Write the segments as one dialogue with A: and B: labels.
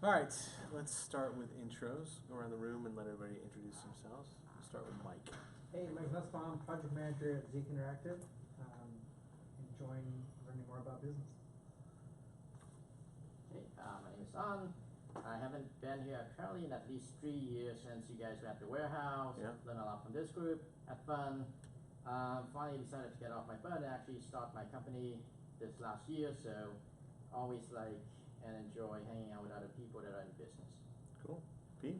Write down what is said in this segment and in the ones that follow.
A: All right, let's start with intros. Go around the room and let everybody introduce themselves. We'll start with Mike.
B: Hey, Mike Nussbaum, project manager at Zeek Interactive. Enjoying learning more about business.
C: Hey, my name is An. I haven't been here apparently in at least 3 years since you guys were at the warehouse.
A: Yeah.
C: Learned a lot from this group, had fun. Finally decided to get off my butt and actually start my company this last year, so always like and enjoy hanging out with other people that are in business.
A: Cool. Pete?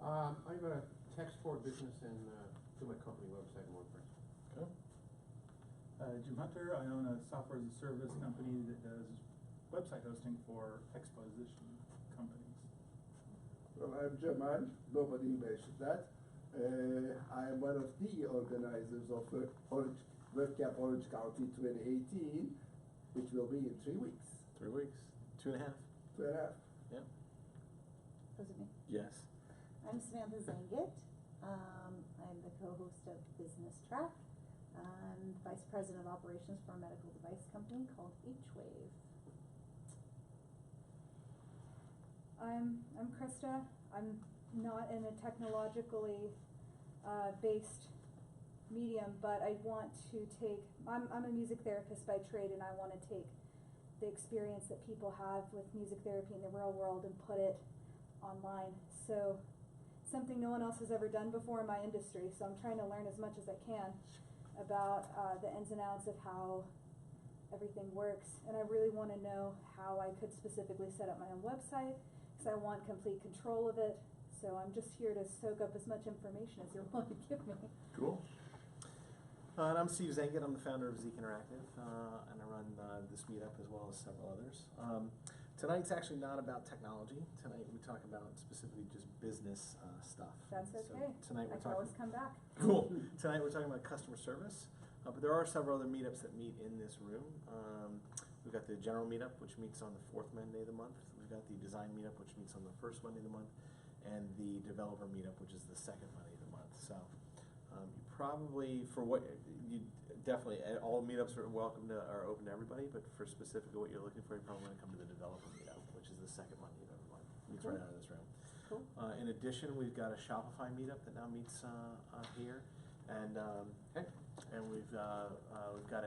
D: I'm a tech support business and do my company website and WordPress.
A: Okay.
E: Jim Hunter. I own a software as a service company that does website hosting for exposition companies.
F: Well, I'm Jamal. Nobody mentioned that. I am one of the organizers of WordCamp Orange County 2018, which will be in 3 weeks.
A: 3 weeks. 2.5.
F: 2.5.
A: Yeah.
G: Was it me?
A: Yes.
G: I'm Samantha Zangit. I'm the co-host of Business Track. I'm Vice President of Operations for a medical device company called H-Wave.
H: I'm Krista. I'm not in a technologically based medium, but I want to take, I'm a music therapist by trade, and I want to take the experience that people have with music therapy in the real world and put it online. So something no one else has ever done before in my industry, so I'm trying to learn as much as I can about the ins and outs of how everything works. And I really want to know how I could specifically set up my own website, because I want complete control of it. So I'm just here to soak up as much information as you're willing to give me.
A: Cool. And I'm Steve Zangit. I'm the founder of Zeek Interactive, and I run this meetup as well as several others. Tonight's actually not about technology. Tonight we talk about specifically just business stuff.
H: That's okay.
A: So tonight
H: I
A: we're
H: can
A: talking.
H: always come back.
A: Cool. Tonight we're talking about customer service, but there are several other meetups that meet in this room. We've got the general meetup, which meets on the 4th Monday of the month. We've got the design meetup, which meets on the 1st Monday of the month, and the developer meetup, which is the 2nd Monday of the month. So you probably, for what you definitely, all meetups are open to everybody, but for specifically what you're looking for, you probably want to come to the developer meetup, which is the 2nd Monday of every month. Meets right out of this room.
H: Cool.
A: In addition, we've got a Shopify meetup that now meets here, and we've got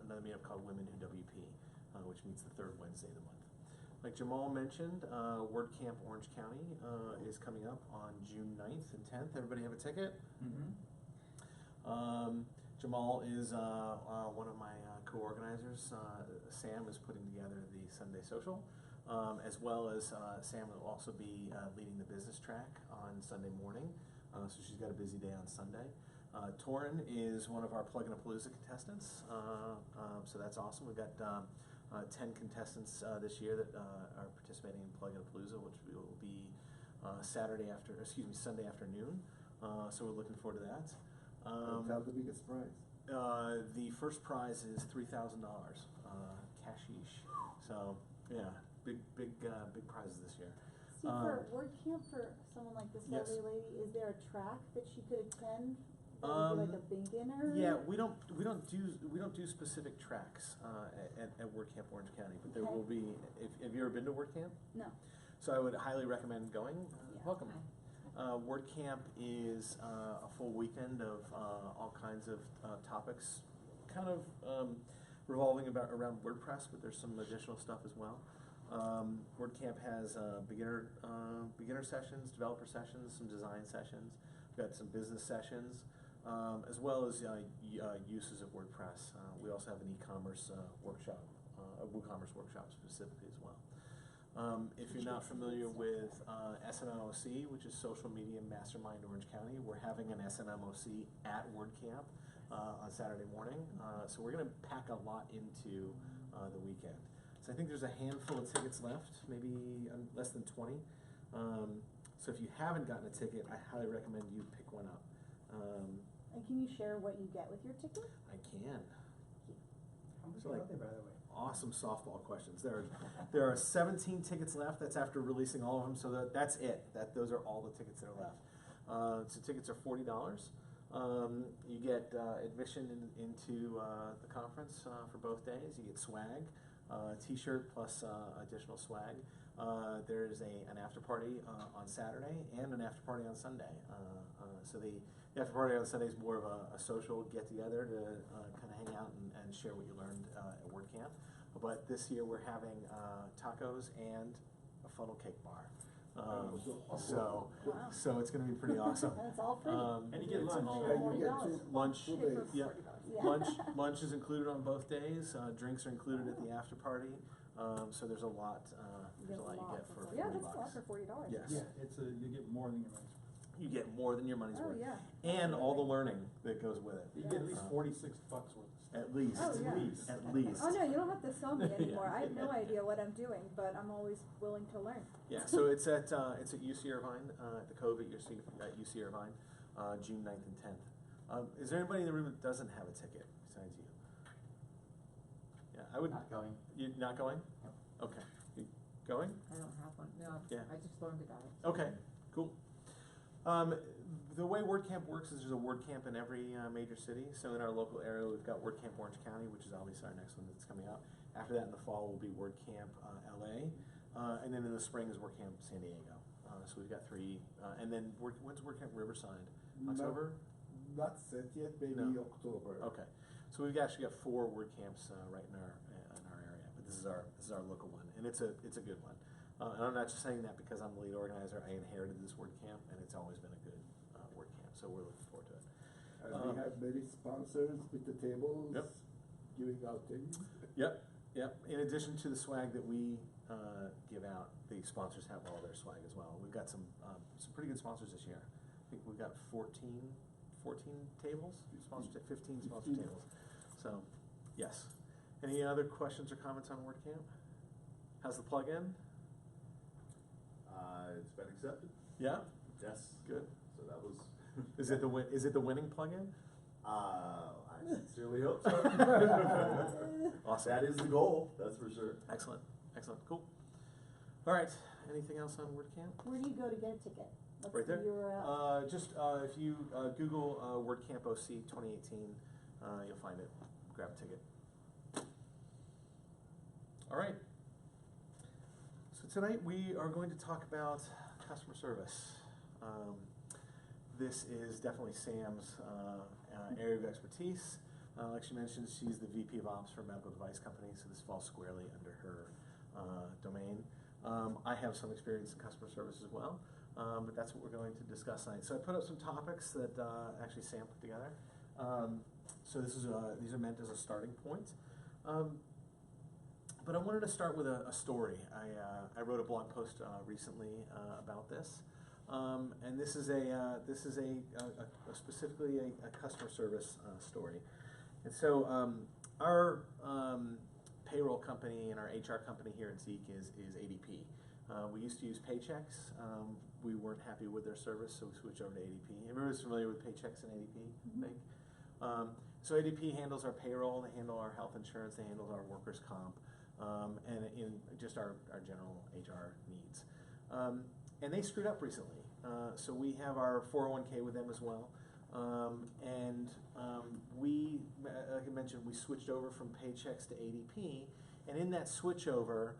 A: another meetup called Women Who WP, which meets the 3rd Wednesday of the month. Like Jamal mentioned, WordCamp Orange County is coming up on June 9th and 10th. Everybody have a ticket?
E: Mm-hmm.
A: Jamal is one of my co-organizers. Sam is putting together the Sunday Social, as well as Sam will also be leading the business track on Sunday morning. So she's got a busy day on Sunday. Torin is one of our Plug-in-a-Palooza contestants, so that's awesome. We've got 10 contestants this year that are participating in Plug-in-a-Palooza, which will be Sunday afternoon. So we're looking forward to that.
F: Tell the biggest prize.
A: The first prize is $3,000 cashish. So yeah, big prizes this year.
G: See, for WordCamp, for someone like this
A: Yes.
G: lovely lady, is there a track that she could attend? That would be like a beginner?
A: Yeah, we don't do specific tracks at WordCamp Orange County, but there
G: Okay.
A: will be. Have you ever been to WordCamp?
G: No.
A: So I would highly recommend going.
G: Yeah.
A: Welcome. WordCamp is a full weekend of all kinds of topics, kind of revolving around WordPress, but there's some additional stuff as well. WordCamp has beginner sessions, developer sessions, some design sessions. We've got some business sessions, as well as uses of WordPress. We also have an e-commerce workshop, a WooCommerce workshop specifically as well. If you're not familiar with SMMOC, which is Social Media Mastermind Orange County, we're having an SMMOC at WordCamp on Saturday morning. So we're going to pack a lot into the weekend. So I think there's a handful of tickets left, maybe less than 20. So if you haven't gotten a ticket, I highly recommend you pick one up.
G: And can you share what you get with your ticket?
A: I can.
B: How much
A: So,
B: are
A: like,
B: they, by the way?
A: Awesome softball questions. There are 17 tickets left. That's after releasing all of them. So that's it. Those are all the tickets that are left. So tickets are $40. You get admission into the conference for both days. You get swag, T-shirt plus additional swag. There's an after party on Saturday and an after party on Sunday. So the after party on Sunday is more of a social get together to kind of hang out and share what you learned at WordCamp. But this year we're having tacos and a funnel cake bar. So
G: Wow.
A: so it's going to be pretty awesome.
G: And it's all free.
E: And you get
A: it's
E: lunch.
A: all-
F: And you get
G: $40.
A: lunch.
F: two
G: Pay for
F: days.
A: Yeah.
G: $40.
A: Lunch is included on both days. Drinks are included at the after party. So there's a lot. There's a lot you get for
H: Yeah,
A: $40.
H: that's a lot for $40.
A: Yes.
E: Yeah, you get more than your money's worth.
A: You get more than your money's
H: Oh,
A: worth,
H: yeah.
A: and all the learning that goes with it.
E: You get at least
A: Uh,
E: $46 worth of stuff.
A: At least.
H: Oh, yeah.
A: At least.
H: Oh, no, you don't have to sell me
A: Yeah.
H: anymore. I have no idea what I'm doing, but I'm always willing to learn.
A: Yeah. So it's at UC Irvine at the Cove at UC Irvine, June 9th and 10th. Is there anybody in the room that doesn't have a ticket besides you? Yeah, I would.
C: Not going.
A: You not going? Okay. You going?
I: I don't have one, no,
A: Yeah.
I: I just learned about it.
A: Okay, cool. The way WordCamp works is there's a WordCamp in every major city. So in our local area, we've got WordCamp Orange County, which is obviously our next one that's coming out. After that, in the fall, will be WordCamp LA, and then in the spring is WordCamp San Diego. So we've got three, and then when's WordCamp Riverside? October?
F: Not set yet, maybe
A: No.
F: October.
A: Okay, so we've actually got 4 WordCamps right in our area, but this is our local one, and it's a good one. And I'm not just saying that because I'm the lead organizer. I inherited this WordCamp, and it's always been a good WordCamp, so we're looking forward to it.
F: And we have many sponsors with the tables,
A: Yep.
F: giving out things.
A: Yep. In addition to the swag that we give out, the sponsors have all their swag as well. We've got some pretty good sponsors this year. I think we've got 14 tables, sponsored, 15 sponsored
F: 15.
A: tables. So, yes. Any other questions or comments on WordCamp? How's the plug-in?
J: It's been accepted.
A: Yeah.
J: Yes.
A: Good.
J: So that was.
A: Is it the winning plug-in?
J: I sincerely hope so.
A: Awesome.
J: That is the goal. That's for sure.
A: Excellent. Cool. All right. Anything else on WordCamp?
G: Where do you go to get a ticket? What's
A: Right
G: the
A: there.
G: URL?
A: Just if you Google WordCamp OC 2018, you'll find it. Grab a ticket. All right. So tonight we are going to talk about customer service. This is definitely Sam's area of expertise. Like she mentioned, she's the VP of Ops for a medical device company, so this falls squarely under her domain. I have some experience in customer service as well, but that's what we're going to discuss tonight. So I put up some topics that actually Sam put together. So these are meant as a starting point. But I wanted to start with a story. I wrote a blog post recently about this, and this is specifically a customer service story. And so our payroll company and our HR company here at Zeek is ADP. We used to use Paychex. We weren't happy with their service, so we switched over to ADP. Everybody's familiar with Paychex and ADP, I think. So ADP handles our payroll, they handle our health insurance, they handle our workers' comp, and in just our general HR needs. And they screwed up recently. So we have our 401k with them as well. We, like I mentioned, we switched over from Paychex to ADP, and in that switchover,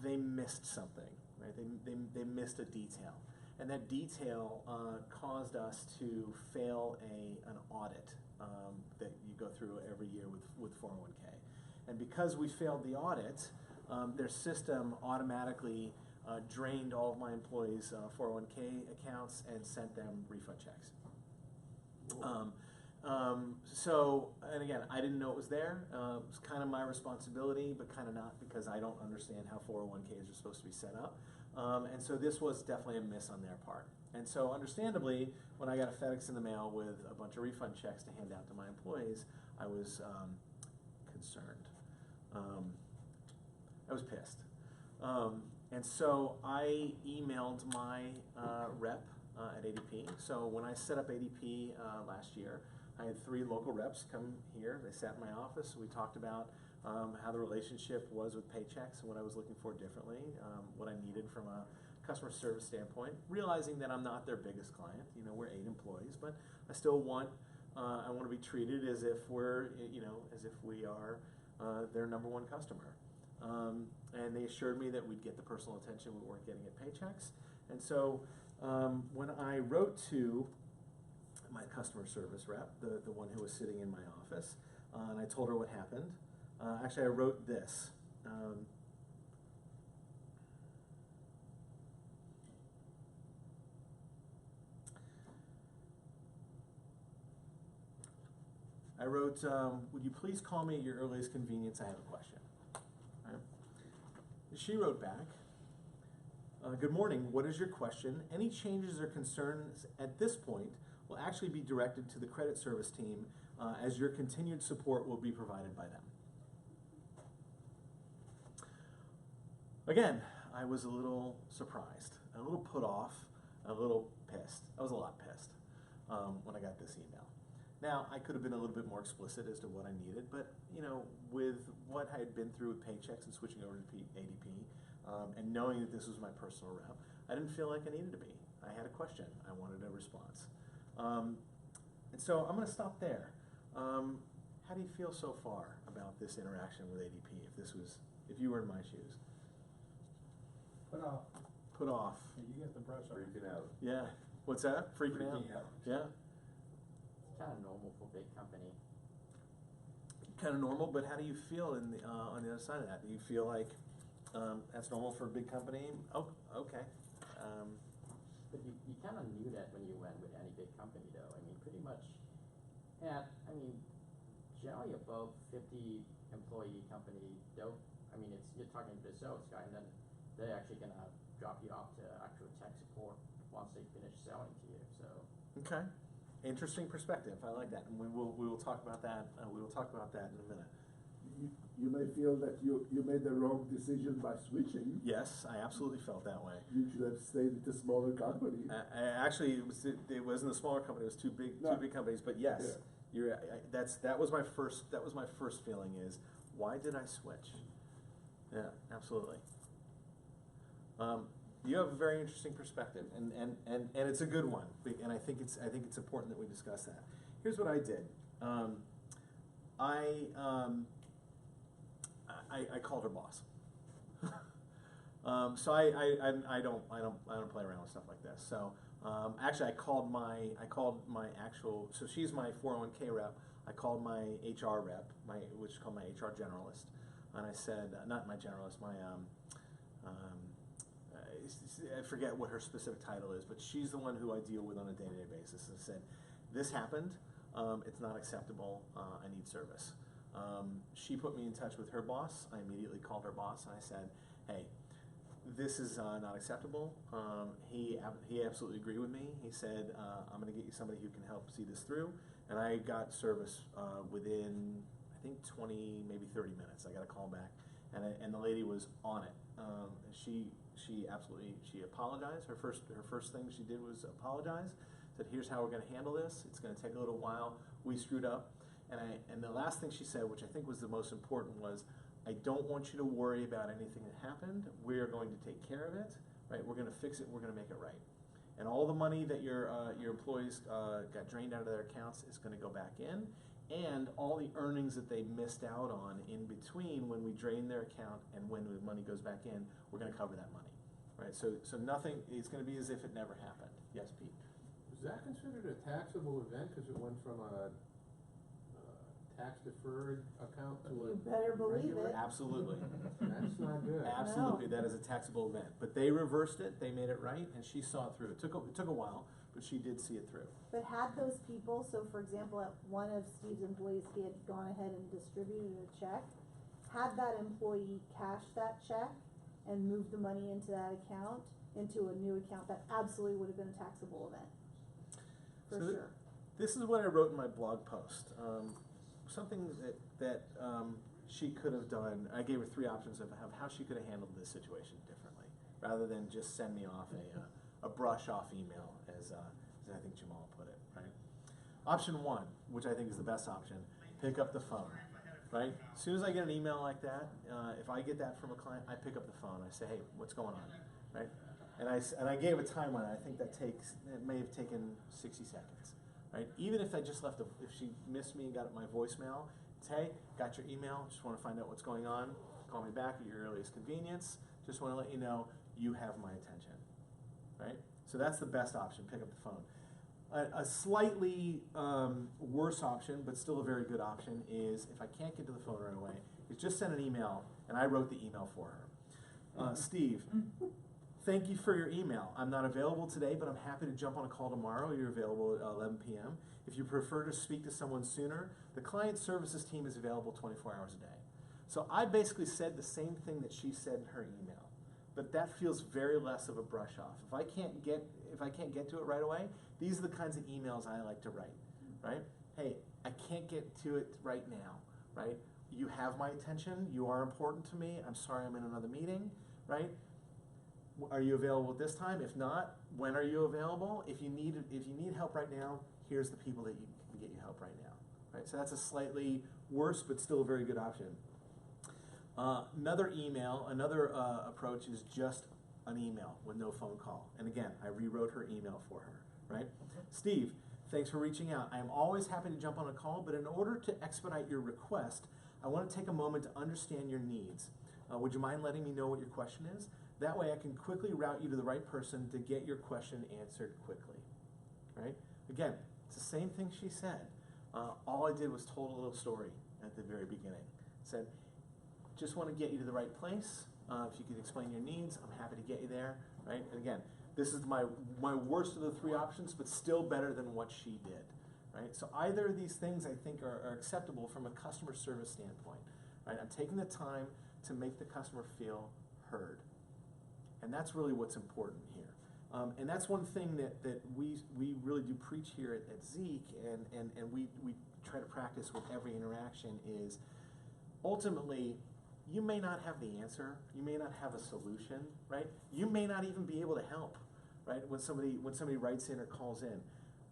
A: they missed something, right? They missed a detail, and that detail caused us to fail an audit that you go through every year with 401k. And because we failed the audit, their system automatically drained all of my employees' 401k accounts and sent them refund checks. And again, I didn't know it was there. It was kind of my responsibility, but kind of not, because I don't understand how 401ks are supposed to be set up. And so this was definitely a miss on their part. And so understandably, when I got a FedEx in the mail with a bunch of refund checks to hand out to my employees, I was concerned. I was pissed. And so I emailed my rep at ADP. So when I set up ADP last year, I had 3 local reps come here. They sat in my office. We talked about how the relationship was with Paychex and what I was looking for differently, what I needed from a customer service standpoint, realizing that I'm not their biggest client. You know, we're 8 employees, but I still want I want to be treated as if we're, as if we are their #1 customer. And they assured me that we'd get the personal attention we weren't getting at Paychex. And so when I wrote to my customer service rep, the one who was sitting in my office, and I told her what happened, actually I wrote this. I wrote, would you please call me at your earliest convenience? I have a question. Right. She wrote back, good morning, what is your question? Any changes or concerns at this point will actually be directed to the credit service team, as your continued support will be provided by them. Again, I was a little surprised, a little put off, a little pissed. I was a lot pissed when I got this email. Now, I could have been a little bit more explicit as to what I needed, but you know, with what I had been through with Paychex and switching over to ADP, and knowing that this was my personal rep, I didn't feel like I needed to be. I had a question. I wanted a response. And so I'm going to stop there. How do you feel so far about this interaction with ADP? If you were in my shoes?
B: Put off.
A: Put off.
E: Yeah, you get the brush up.
J: Freaking out.
A: Yeah. What's that? Freaking out? Yeah.
C: It's kind of normal for big company.
A: Kind of normal, but how do you feel on the other side of that? Do you feel like that's normal for a big company? Oh, okay.
C: But you kind of knew that when you went with any big company, though. I mean, pretty much, generally above 50 employee company, though, you're talking to the sales guy, and then they're actually going to drop you off to actual tech support once they finish selling to you, so.
A: Okay. Interesting perspective. I like that, and we will talk about that. We will talk about that in a minute.
F: You may feel that you made the wrong decision by switching.
A: Yes, I absolutely felt that way.
F: You should have stayed at a smaller company.
A: Actually, it wasn't a smaller company. It was two big companies. But yes,
F: Yeah.
A: that was my first feeling is, why did I switch? Yeah, absolutely. You have a very interesting perspective, and it's a good one, and I think it's important that we discuss that. Here's what I did. I called her boss. So I don't play around with stuff like this. So actually, I called my actual. So she's my 401k rep. I called my HR rep, which is called my HR generalist, and I said, not my generalist, my I forget what her specific title is, but she's the one who I deal with on a day-to-day basis. And said, this happened. It's not acceptable. I need service. She put me in touch with her boss. I immediately called her boss and I said, hey, this is not acceptable. He absolutely agreed with me. He said, I'm going to get you somebody who can help see this through. And I got service within, I think, 20, maybe 30 minutes. I got a call back, and the lady was on it. She apologized. Her first thing she did was apologize. Said, here's how we're going to handle this. It's going to take a little while. We screwed up. And the last thing she said, which I think was the most important, was, I don't want you to worry about anything that happened. We're going to take care of it, right? We're going to fix it. We're going to make it right. And all the money that your employees got drained out of their accounts is going to go back in, and all the earnings that they missed out on in between when we drain their account and when the money goes back in, we're going to cover that money, right? So nothing. It's going to be as if it never happened. Yes, Pete.
D: Was that considered a taxable event because it went from a tax-deferred account to a
G: You better believe
D: regular?
G: it.
A: Absolutely.
D: That's not good.
A: Absolutely, that is a taxable event. But they reversed it. They made it right, and she saw it through. It took a while, but she did see it through.
G: But had those people, so for example, at one of Steve's employees, he had gone ahead and distributed a check, had that employee cash that check and moved the money into that account, into a new account, that absolutely would have been a taxable event. For
A: So
G: sure.
A: This is what I wrote in my blog post. Something that she could have done. I gave her 3 options of how she could have handled this situation differently, rather than just send me off a brush off email, as I think Jamal put it. Right. Option 1, which I think is the best option, pick up the phone. Right. As soon as I get an email like that, if I get that from a client, I pick up the phone. I say, hey, what's going on? Right. And I gave a time on it. I think it may have taken 60 seconds. Right? Even if I just if she missed me and got my voicemail, It's, hey, got your email, just want to find out what's going on. Call me back at your earliest convenience. Just want to let you know you have my attention, right? So that's the best option, pick up the phone. A slightly worse option, but still a very good option, is if I can't get to the phone right away, is just send an email, and I wrote the email for her. Steve, thank you for your email. I'm not available today, but I'm happy to jump on a call tomorrow. You're available at 11 p.m. If you prefer to speak to someone sooner, the client services team is available 24 hours a day. So I basically said the same thing that she said in her email, but that feels very less of a brush off. If I can't get to it right away, these are the kinds of emails I like to write, right? Hey, I can't get to it right now, right? You have my attention. You are important to me. I'm sorry I'm in another meeting, right? Are you available at this time? If not, when are you available? If you need help right now, here's the people that you can get you help right now, right? So that's a slightly worse, but still a very good option. Another approach is just an email with no phone call. And again, I rewrote her email for her, right? Steve, thanks for reaching out. I am always happy to jump on a call, but in order to expedite your request, I want to take a moment to understand your needs. Would you mind letting me know what your question is? That way I can quickly route you to the right person to get your question answered quickly, right? Again, it's the same thing she said. All I did was told a little story at the very beginning. Said, just want to get you to the right place. If you could explain your needs, I'm happy to get you there, right? And again, this is my worst of the three options, but still better than what she did, right? So either of these things I think are acceptable from a customer service standpoint, right? I'm taking the time to make the customer feel heard. And that's really what's important here. And that's one thing that we really do preach here at Zeek, and we try to practice with every interaction is, ultimately, you may not have the answer, you may not have a solution, right? You may not even be able to help, right? When somebody writes in or calls in,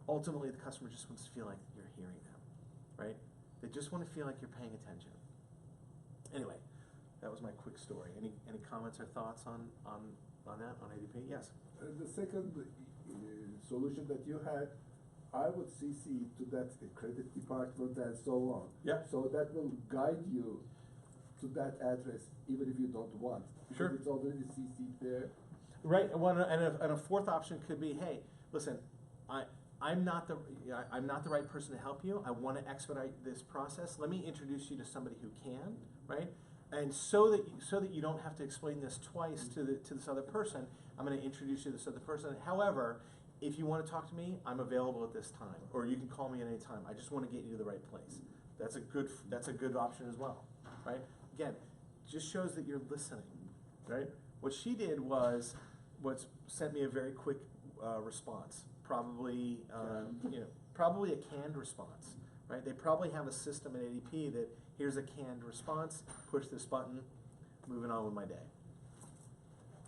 A: ultimately the customer just wants to feel like you're hearing them, right? They just want to feel like you're paying attention. Anyway, that was my quick story. Any comments or thoughts on that, on ADP? Yes.
F: The second solution that you had, I would CC to that credit department and so on.
A: Yeah.
F: So that will guide you to that address, even if you don't want.
A: Sure.
F: Because it's already CC'd there.
A: Right. And a fourth option could be, hey, listen, I'm not the right person to help you. I want to expedite this process. Let me introduce you to somebody who can, right? And so that you don't have to explain this twice to this other person, I'm going to introduce you to this other person. However, if you want to talk to me, I'm available at this time, or you can call me at any time. I just want to get you to the right place. That's a good option as well, right? Again, just shows that you're listening, right? What she did was sent me a very quick response, probably probably a canned response, right? They probably have a system at ADP that here's a canned response, push this button, moving on with my day.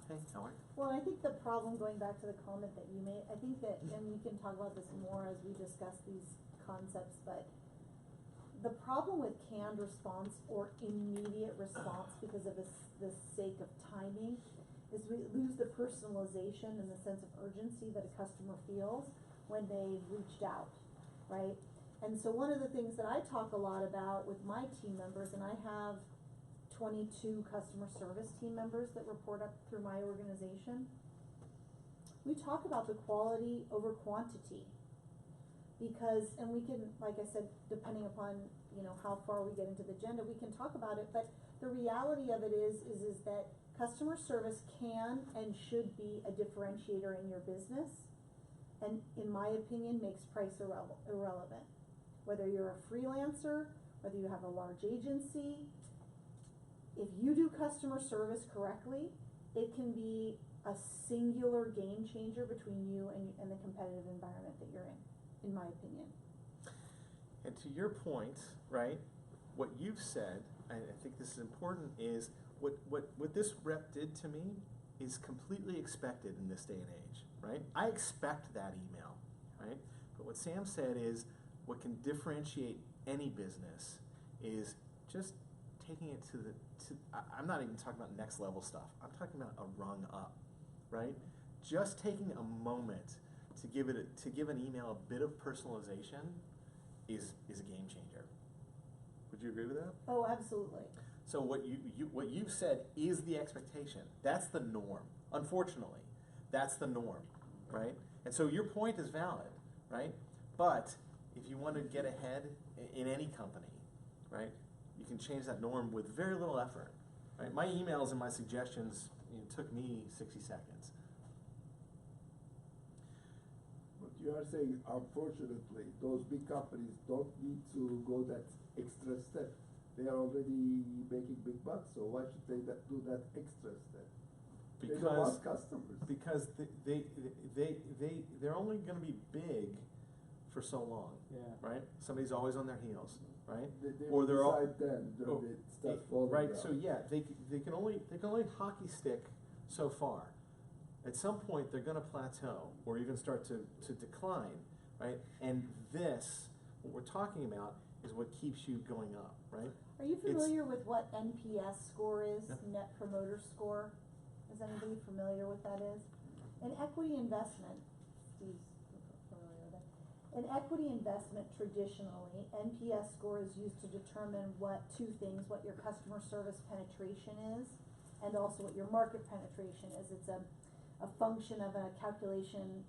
A: Okay, Howard?
G: Well, I think the problem, going back to the comment that you made, I think that, and we can talk about this more as we discuss these concepts, but the problem with canned response or immediate response because of the sake of timing is we lose the personalization and the sense of urgency that a customer feels when they've reached out, right? And so one of the things that I talk a lot about with my team members, and I have 22 customer service team members that report up through my organization, we talk about the quality over quantity. Because, and we can, like I said, depending upon, how far we get into the agenda, we can talk about it, but the reality of it is that customer service can and should be a differentiator in your business, and in my opinion, makes price irrelevant. Whether you're a freelancer, whether you have a large agency, if you do customer service correctly, it can be a singular game changer between you and the competitive environment that you're in my opinion.
A: And to your point, right, what you've said, I think this is important, is what this rep did to me is completely expected in this day and age, right? I expect that email, right? But what Sam said is what can differentiate any business is just taking it to I'm not even talking about next level stuff. I'm talking about a rung up, right? Just taking a moment to give an email a bit of personalization is a game changer. Would you agree with that?
G: Oh, absolutely.
A: So what what you've said is the expectation. That's the norm. Unfortunately, that's the norm, right? And so your point is valid, right? But if you want to get ahead in any company, right, you can change that norm with very little effort, right? My emails and my suggestions took me 60 seconds.
F: But you are saying, unfortunately, those big companies don't need to go that extra step. They are already making big bucks, so why should they do that extra step? They don't want customers.
A: Because they're only going to be big for so long,
B: Yeah.
A: right? Somebody's always on their heels, right?
F: They
A: Or
F: will
A: they're all
F: decide then,
A: oh,
F: it starts falling
A: right.
F: down.
A: So yeah, they can only hockey stick so far. At some point, they're going to plateau or even start to decline, right? And this, what we're talking about, is what keeps you going up, right?
G: Are you familiar with what NPS score is,
A: Yeah.
G: Net Promoter Score? Is anybody familiar with that is? In equity investment, Steve's familiar with it. In equity investment, traditionally, NPS score is used to determine two things, what your customer service penetration is, and also what your market penetration is. It's a function of a calculation,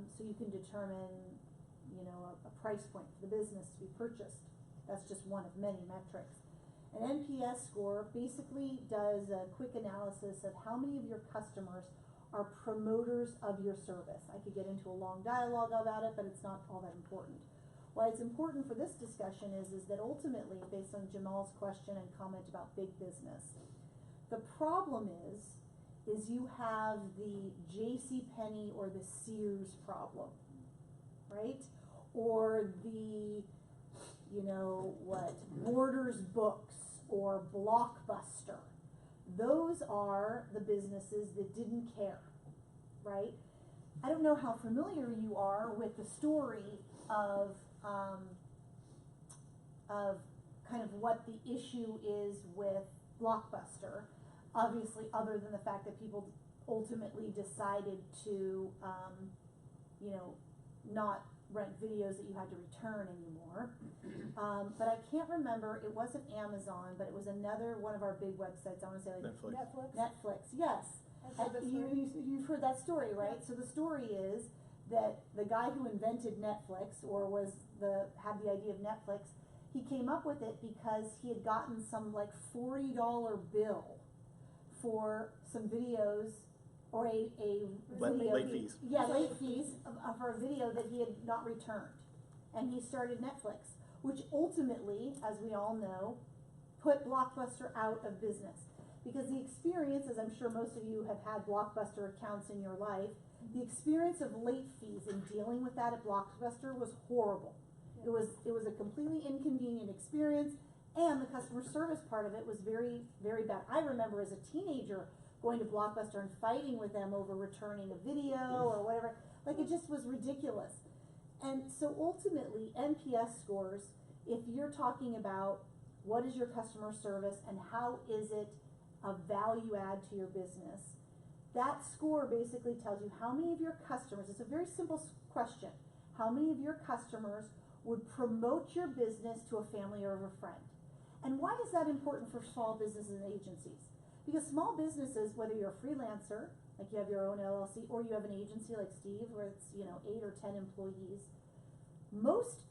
G: so you can determine, a price point for the business to be purchased. That's just one of many metrics. An NPS score basically does a quick analysis of how many of your customers are promoters of your service. I could get into a long dialogue about it, but it's not all that important. Why it's important for this discussion is that ultimately, based on Jamal's question and comment about big business, the problem is you have the JCPenney or the Sears problem, right? Or the, Borders Books or Blockbuster. Those are the businesses that didn't care, right? I don't know how familiar you are with the story of kind of what the issue is with Blockbuster. Obviously, other than the fact that people ultimately decided to, not rent videos that you had to return anymore. But I can't remember, it wasn't Amazon, but it was another one of our big websites, I wanna say like
A: Netflix.
G: Netflix, yes.
H: I've heard this story.
G: You've heard that story, right? So the story is that the guy who invented Netflix, or had the idea of Netflix, he came up with it because he had gotten some like $40 bill for some videos, or a video.
A: Late fees.
G: Yeah, late fees for a video that he had not returned. And he started Netflix, which ultimately, as we all know, put Blockbuster out of business. Because the experience, as I'm sure most of you have had Blockbuster accounts in your life, the experience of late fees and dealing with that at Blockbuster was horrible. It was a completely inconvenient experience, and the customer service part of it was very, very bad. I remember as a teenager going to Blockbuster and fighting with them over returning a video or whatever. Like, it just was ridiculous. And so ultimately, NPS scores, if you're talking about what is your customer service and how is it a value add to your business, that score basically tells you how many of your customers, it's a very simple question, how many of your customers would promote your business to a family or a friend. And why is that important for small businesses and agencies? Because small businesses, whether you're a freelancer, like you have your own LLC, or you have an agency like Steve, where it's 8 or 10 employees, most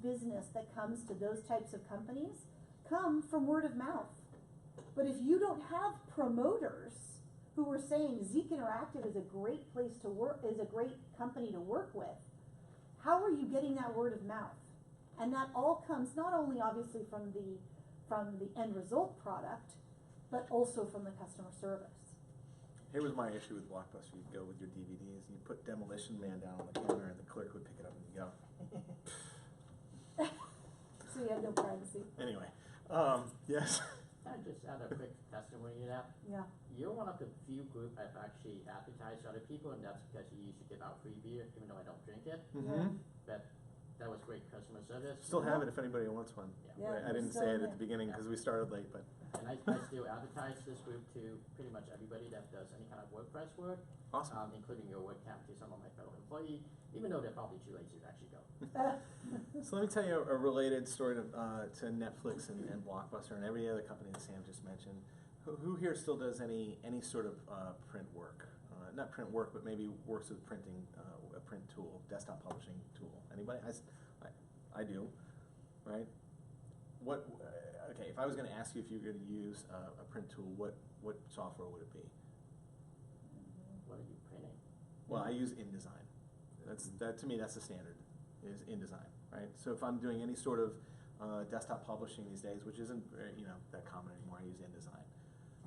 G: business that comes to those types of companies come from word of mouth. But if you don't have promoters who are saying Zeek Interactive is a great place to work, is a great company to work with, how are you getting that word of mouth? And that all comes not only obviously from the end result product, but also from the customer service.
A: Here was my issue with Blockbuster. You'd go with your DVDs and you put Demolition Man down on the counter and the clerk would pick it up and you go.
G: So you have no privacy.
A: Anyway, yes.
C: Can I just add a quick testimony to that?
G: Yeah.
C: You're one of the few group I've actually advertised to other people, and that's because you used to give out free beer, even though I don't drink it.
A: Mm-hmm.
C: But that was great customer service.
A: Still have it if anybody wants one.
C: Yeah.
A: I didn't say it at the beginning because we started late, but
C: And I still advertise this group to pretty much everybody that does any kind of WordPress work.
A: awesome.
C: Including your WordCamp to some of my fellow employees, even though they're probably too lazy to actually go.
A: So let me tell you a related story to Netflix and Blockbuster and every other company that Sam just mentioned. Who here still does any sort of print work? Not print work, but maybe works with printing, a print tool, desktop publishing tool. Anybody? I do, right? Okay, if I was going to ask you if you were going to use a print tool, what software would it be?
C: What are you printing?
A: Well, I use InDesign. To me, that's the standard, is InDesign, right? So if I'm doing any sort of desktop publishing these days, which isn't that common anymore, I use InDesign.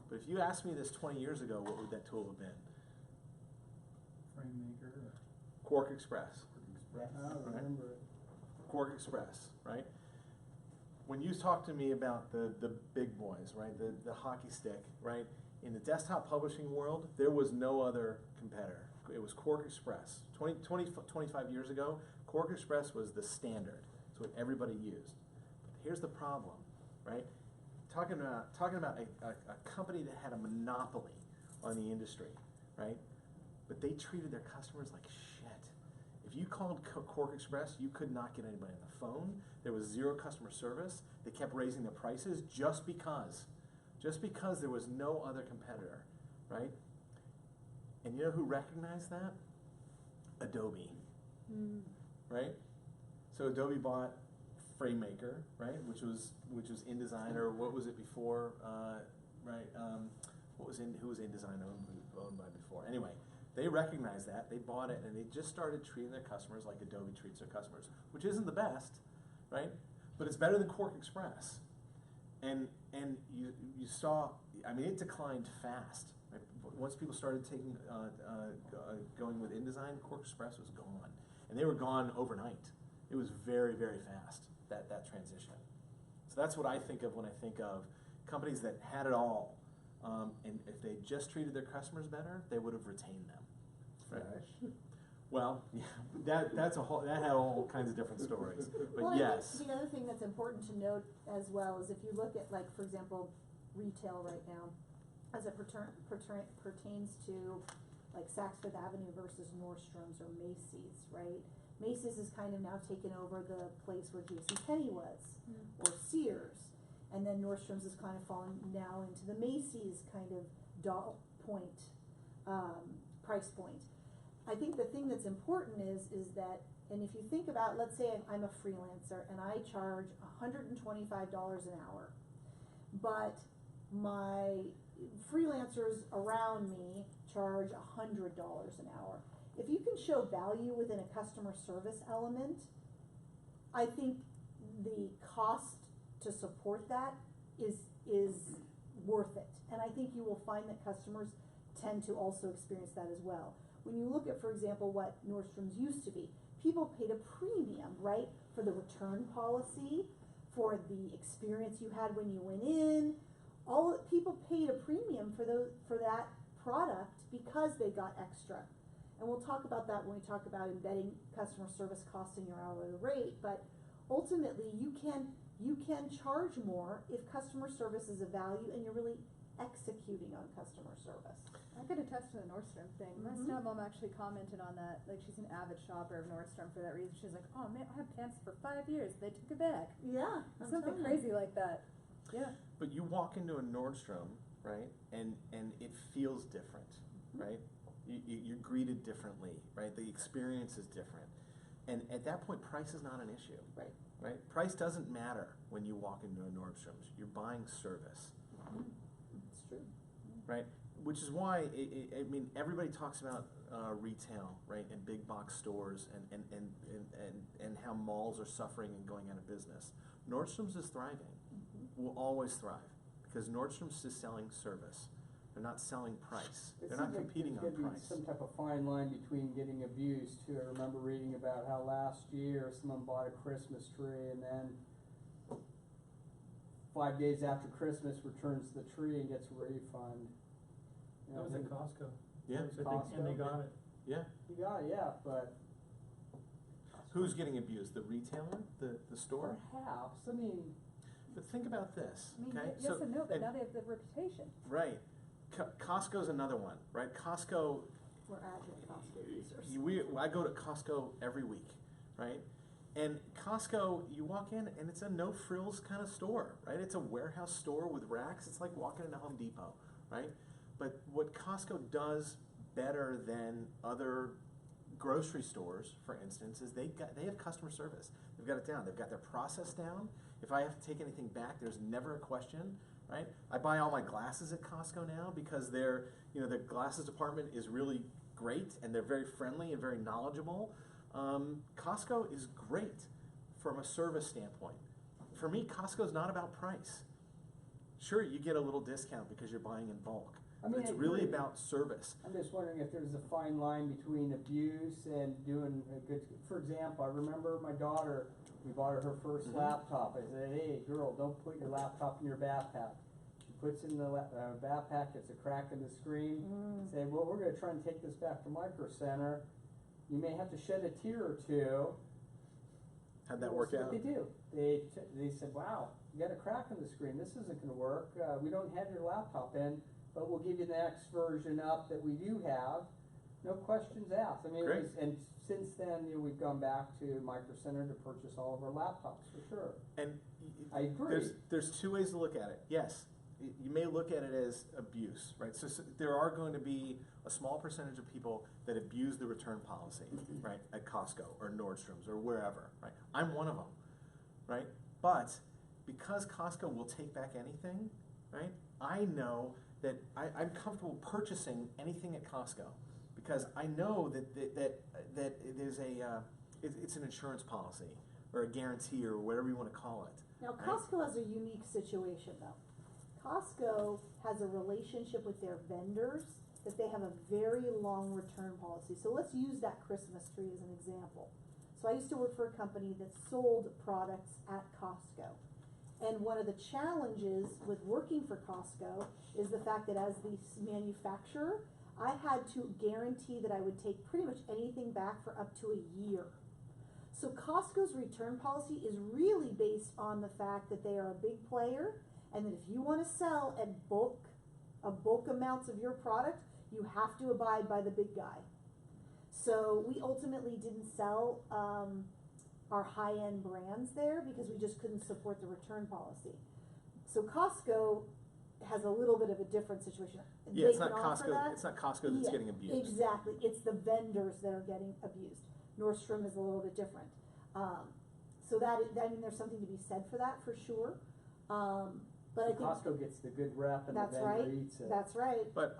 A: But if you asked me this 20 years ago, what would that tool have been?
E: FrameMaker or
A: Quark Express.
E: Express.
B: I remember it.
A: Quark Express, right? When you talk to me about the big boys, right, the hockey stick, right, in the desktop publishing world, there was no other competitor. It was Quark Express. 25 years ago, Quark Express was the standard. It's what everybody used. But here's the problem, right? Talking about a company that had a monopoly on the industry, right? But they treated their customers like shit. If you called Quark Express, you could not get anybody on the phone. There was zero customer service. They kept raising their prices just because there was no other competitor, right? And you know who recognized that? Adobe, right? So Adobe bought FrameMaker, right, which was InDesign, or what was it before, right? Who was InDesign owned by before? Anyway, they recognized that, they bought it, and they just started treating their customers like Adobe treats their customers, which isn't the best, right? But it's better than Quark Express. And you saw, I mean, it declined fast. Right? Once people started going with InDesign, Quark Express was gone, and they were gone overnight. It was very, very fast, that transition. So that's what I think of when I think of companies that had it all, and if they just treated their customers better, they would have retained them. Right? Well, yeah, that had all kinds of different stories. But
G: well,
A: yes.
G: I think the other thing that's important to note as well is if you look at, like, for example, retail right now, as it pertains to like Saks Fifth Avenue versus Nordstrom's or Macy's, right? Macy's has kind of now taken over the place where JCPenney was, or Sears, and then Nordstrom's has kind of fallen now into the Macy's kind of price point. I think the thing that's important is that, and if you think about, let's say I'm a freelancer and I charge $125 an hour, but my freelancers around me charge $100 an hour. If you can show value within a customer service element, I think the cost to support that is worth it. And I think you will find that customers tend to also experience that as well. When you look at, for example, what Nordstrom's used to be, people paid a premium, right, for the return policy, for the experience you had when you went in. People paid a premium for that product because they got extra. And we'll talk about that when we talk about embedding customer service costs in your hourly rate, but ultimately you can charge more if customer service is a value and you're really executing on customer service.
H: I could attest to the Nordstrom thing. My stepmom actually commented on that. Like, she's an avid shopper of Nordstrom for that reason. She's like, oh man, I had pants for 5 years. They took it back.
G: Yeah.
H: Something crazy like that. Yeah.
A: But you walk into a Nordstrom, right, and it feels different, right? You're greeted differently, right? The experience is different. And at that point, price is not an issue.
G: Right.
A: Right? Price doesn't matter when you walk into a Nordstrom's. You're buying service.
G: It's true.
A: Right? Which is why, I mean, everybody talks about retail, right, and big box stores and how malls are suffering and going out of business. Nordstrom's is thriving, will always thrive, because Nordstrom's is selling service. They're not selling price. They're not competing on
K: There's
A: price.
K: some type of fine line between getting abused too. I remember reading about how last year someone bought a Christmas tree and then 5 days after Christmas returns the tree and gets a refund. You know,
E: That was at Costco.
A: Yeah.
E: I think, and they got it.
A: Yeah.
K: You got it, yeah, but
A: Who's getting abused? The retailer? The store?
K: Perhaps, I mean,
A: But think about this,
H: I mean,
A: okay?
H: yes and no, but now they have the reputation.
A: Right. Costco's another one, right? Costco,
G: We're avid Costco users.
A: I go to Costco every week, right? And Costco, you walk in and it's a no frills kind of store, right? It's a warehouse store with racks. It's like walking into Home Depot, right? But what Costco does better than other grocery stores, for instance, is they have customer service. They've got it down. They've got their process down. If I have to take anything back, there's never a question, right? I buy all my glasses at Costco now because their glasses department is really great and they're very friendly and very knowledgeable. Costco is great from a service standpoint. For me, Costco's not about price. Sure, you get a little discount because you're buying in bulk.
K: I mean,
A: But it's
K: I
A: really
K: agree.
A: about service.
K: I'm just wondering if there's a fine line between abuse and doing a good, for example, I remember my daughter, we bought her first
A: Mhm.
K: laptop. I said, hey, girl, don't put your laptop in your backpack. She puts in the backpack, it's a crack in the screen. Say, well, we're gonna try and take this back to Micro Center. You may have to shed a tear or two.
A: How'd that
K: Well,
A: work
K: that's
A: out?
K: what they do. They said, wow, you got a crack in the screen. This isn't gonna work. We don't have your laptop in, but we'll give you the next version up that we do have. No questions asked. I mean,
A: Great.
K: and since then, we've gone back to Micro Center to purchase all of our laptops for sure.
A: And
K: I agree.
A: There's two ways to look at it. Yes, you may look at it as abuse, right? So there are going to be a small percentage of people that abuse the return policy, right, at Costco or Nordstrom's or wherever, right? I'm one of them, right? But because Costco will take back anything, right, I know that I'm comfortable purchasing anything at Costco because I know that there's it's an insurance policy or a guarantee or whatever you want to call it.
G: Now,
A: right?
G: Costco has a unique situation though. Costco has a relationship with their vendors that they have a very long return policy. So let's use that Christmas tree as an example. So I used to work for a company that sold products at Costco. And one of the challenges with working for Costco is the fact that as the manufacturer, I had to guarantee that I would take pretty much anything back for up to a year. So Costco's return policy is really based on the fact that they are a big player and that if you want to sell at bulk amounts of your product, you have to abide by the big guy. So we ultimately didn't sell our high-end brands there because we just couldn't support the return policy. So Costco has a little bit of a different situation.
A: Yeah, it's
G: They
A: not
G: can offer
A: Costco.
G: that.
A: It's not Costco that's
G: Yeah,
A: getting abused.
G: Exactly, it's the vendors that are getting abused. Nordstrom is a little bit different. So I mean, there's something to be said for that for sure. But I think
K: Costco gets the good rep and the
G: that's
K: vendor
G: right.
K: eats it.
G: That's right.
A: But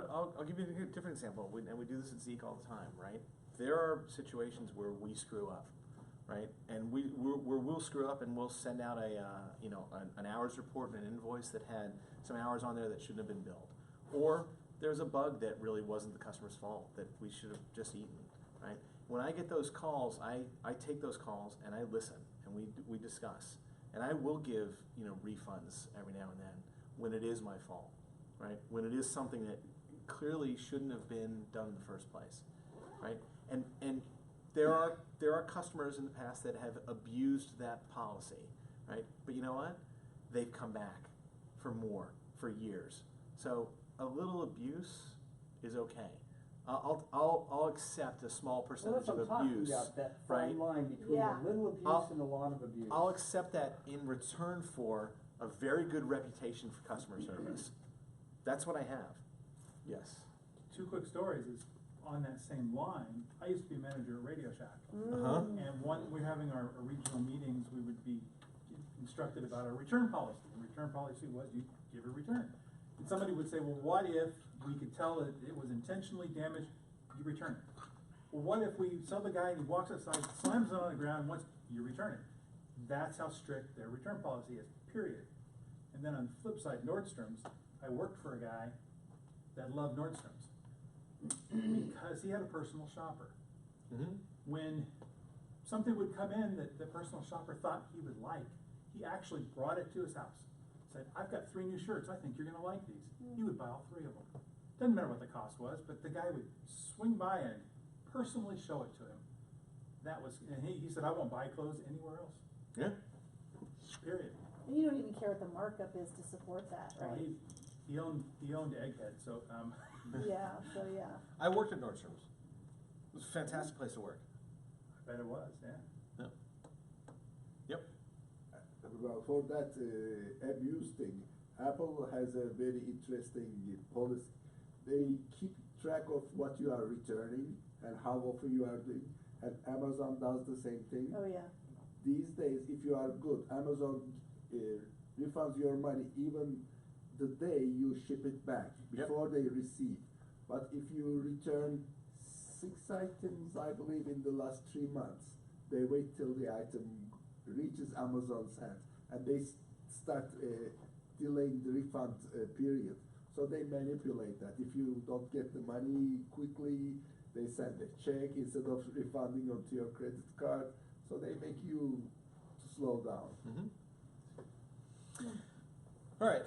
A: I'll give you a different example, and we do this at Zeke all the time, right? There are situations where we screw up, right? And we'll screw up and we'll send out an hours report and an invoice that had some hours on there that shouldn't have been billed, or there's a bug that really wasn't the customer's fault that we should have just eaten, right? When I get those calls, I take those calls and I listen and we discuss. And I will give, refunds every now and then when it is my fault, right? When it is something that clearly shouldn't have been done in the first place, right? And there are customers in the past that have abused that policy, right? But you know what? They've come back for more, for years. So a little abuse is okay. I'll accept a small
K: Well,
A: percentage
K: that's what
A: of
K: I'm talking
A: abuse,
K: about, that
A: right?
K: fine line between
G: Yeah.
K: a little abuse and a lot of abuse.
A: I'll accept that in return for a very good reputation for customer service. That's what I have. Yes.
E: Two quick stories is on that same line. I used to be a manager at Radio Shack.
A: Uh-huh.
E: And when we're having our regional meetings, we would be instructed about our return policy. The return policy was you give a return. And somebody would say, well, what if we could tell that it was intentionally damaged, you return it? Well, what if we sell the guy and he walks outside, slams it on the ground, once you return it? That's how strict their return policy is, period. And then on the flip side, Nordstrom's, I worked for a guy that loved Nordstrom's because he had a personal shopper.
A: Mm-hmm.
E: When something would come in that the personal shopper thought he would like, he actually brought it to his house. Said, I've got 3 new shirts, I think you're gonna like these. He would buy all 3 of them. Doesn't matter what the cost was, but the guy would swing by and personally show it to him. that was, and he said, I won't buy clothes anywhere else,
A: Yeah.
E: period.
G: And you don't even care what the markup is to support that,
E: Well,
G: right?
E: he owned Egghead, so,
G: Yeah, so yeah.
A: I worked at Nordstrom's. It was a fantastic place to work.
E: I bet it was, yeah.
A: Yep. Yep.
F: Well, for that abuse thing, Apple has a very interesting policy. They keep track of what you are returning and how often you are doing, and Amazon does the same thing.
G: Oh, yeah.
F: These days, if you are good, Amazon refunds your money even the day you ship it back,
A: Yep.
F: before they receive. But if you return 6 items, I believe, in the last 3 months, they wait till the item reaches Amazon's hands, and they start delaying the refund period. So they manipulate that. If you don't get the money quickly, they send a check instead of refunding onto your credit card. So they make you to slow down.
A: All right.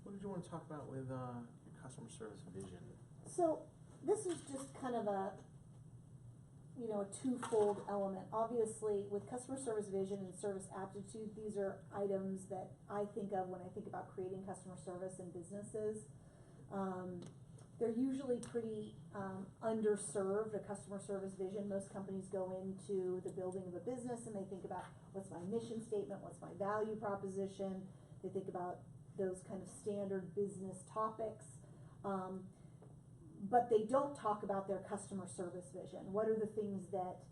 A: What did you want to talk about with your customer service vision?
G: So this is just kind of a, you know, a twofold element. Obviously, with customer service vision and service aptitude, these are items that I think of when I think about creating customer service in businesses. They're usually pretty underserved, a customer service vision. Most companies go into the building of a business and they think about what's my mission statement, what's my value proposition. They think about those kind of standard business topics. But they don't talk about their customer service vision. What are the things that,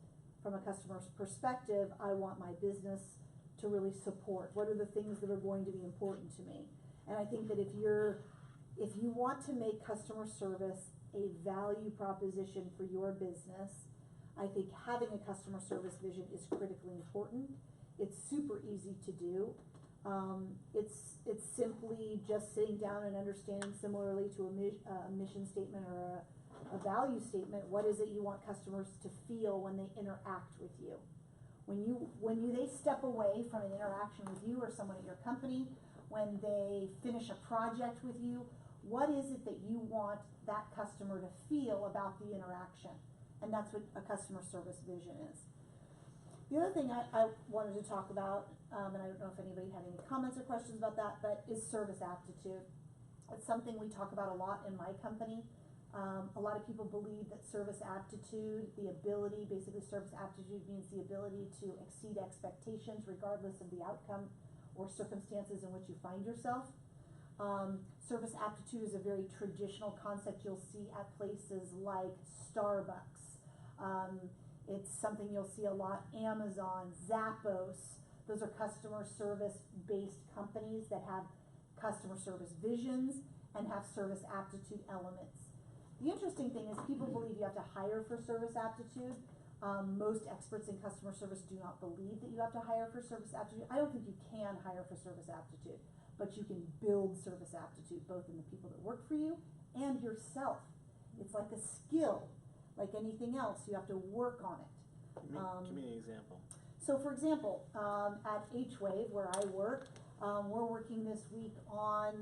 G: from a customer's perspective, I want my business to really support? What are the things that are going to be important to me? And I think that if you want to make customer service a value proposition for your business, I think having a customer service vision is critically important. It's super easy to do. It's simply just sitting down and understanding, similarly to a mission statement or a value statement, what is it you want customers to feel when they interact with you? When they step away from an interaction with you or someone at your company, when they finish a project with you, what is it that you want that customer to feel about the interaction? And that's what a customer service vision is. The other thing I wanted to talk about, and I don't know if anybody had any comments or questions about that, but is service aptitude. It's something we talk about a lot in my company. A lot of people believe that service aptitude, the ability, basically service aptitude means the ability to exceed expectations regardless of the outcome or circumstances in which you find yourself. Service aptitude is a very traditional concept you'll see at places like Starbucks. It's something you'll see a lot, Amazon, Zappos. Those are customer service based companies that have customer service visions and have service aptitude elements. The interesting thing is people believe you have to hire for service aptitude. Most experts in customer service do not believe that you have to hire for service aptitude. I don't think you can hire for service aptitude, but you can build service aptitude both in the people that work for you and yourself. It's like a skill. Like anything else, you have to work on it.
A: Give me an example.
G: So for example, at H-Wave, where I work, we're working this week on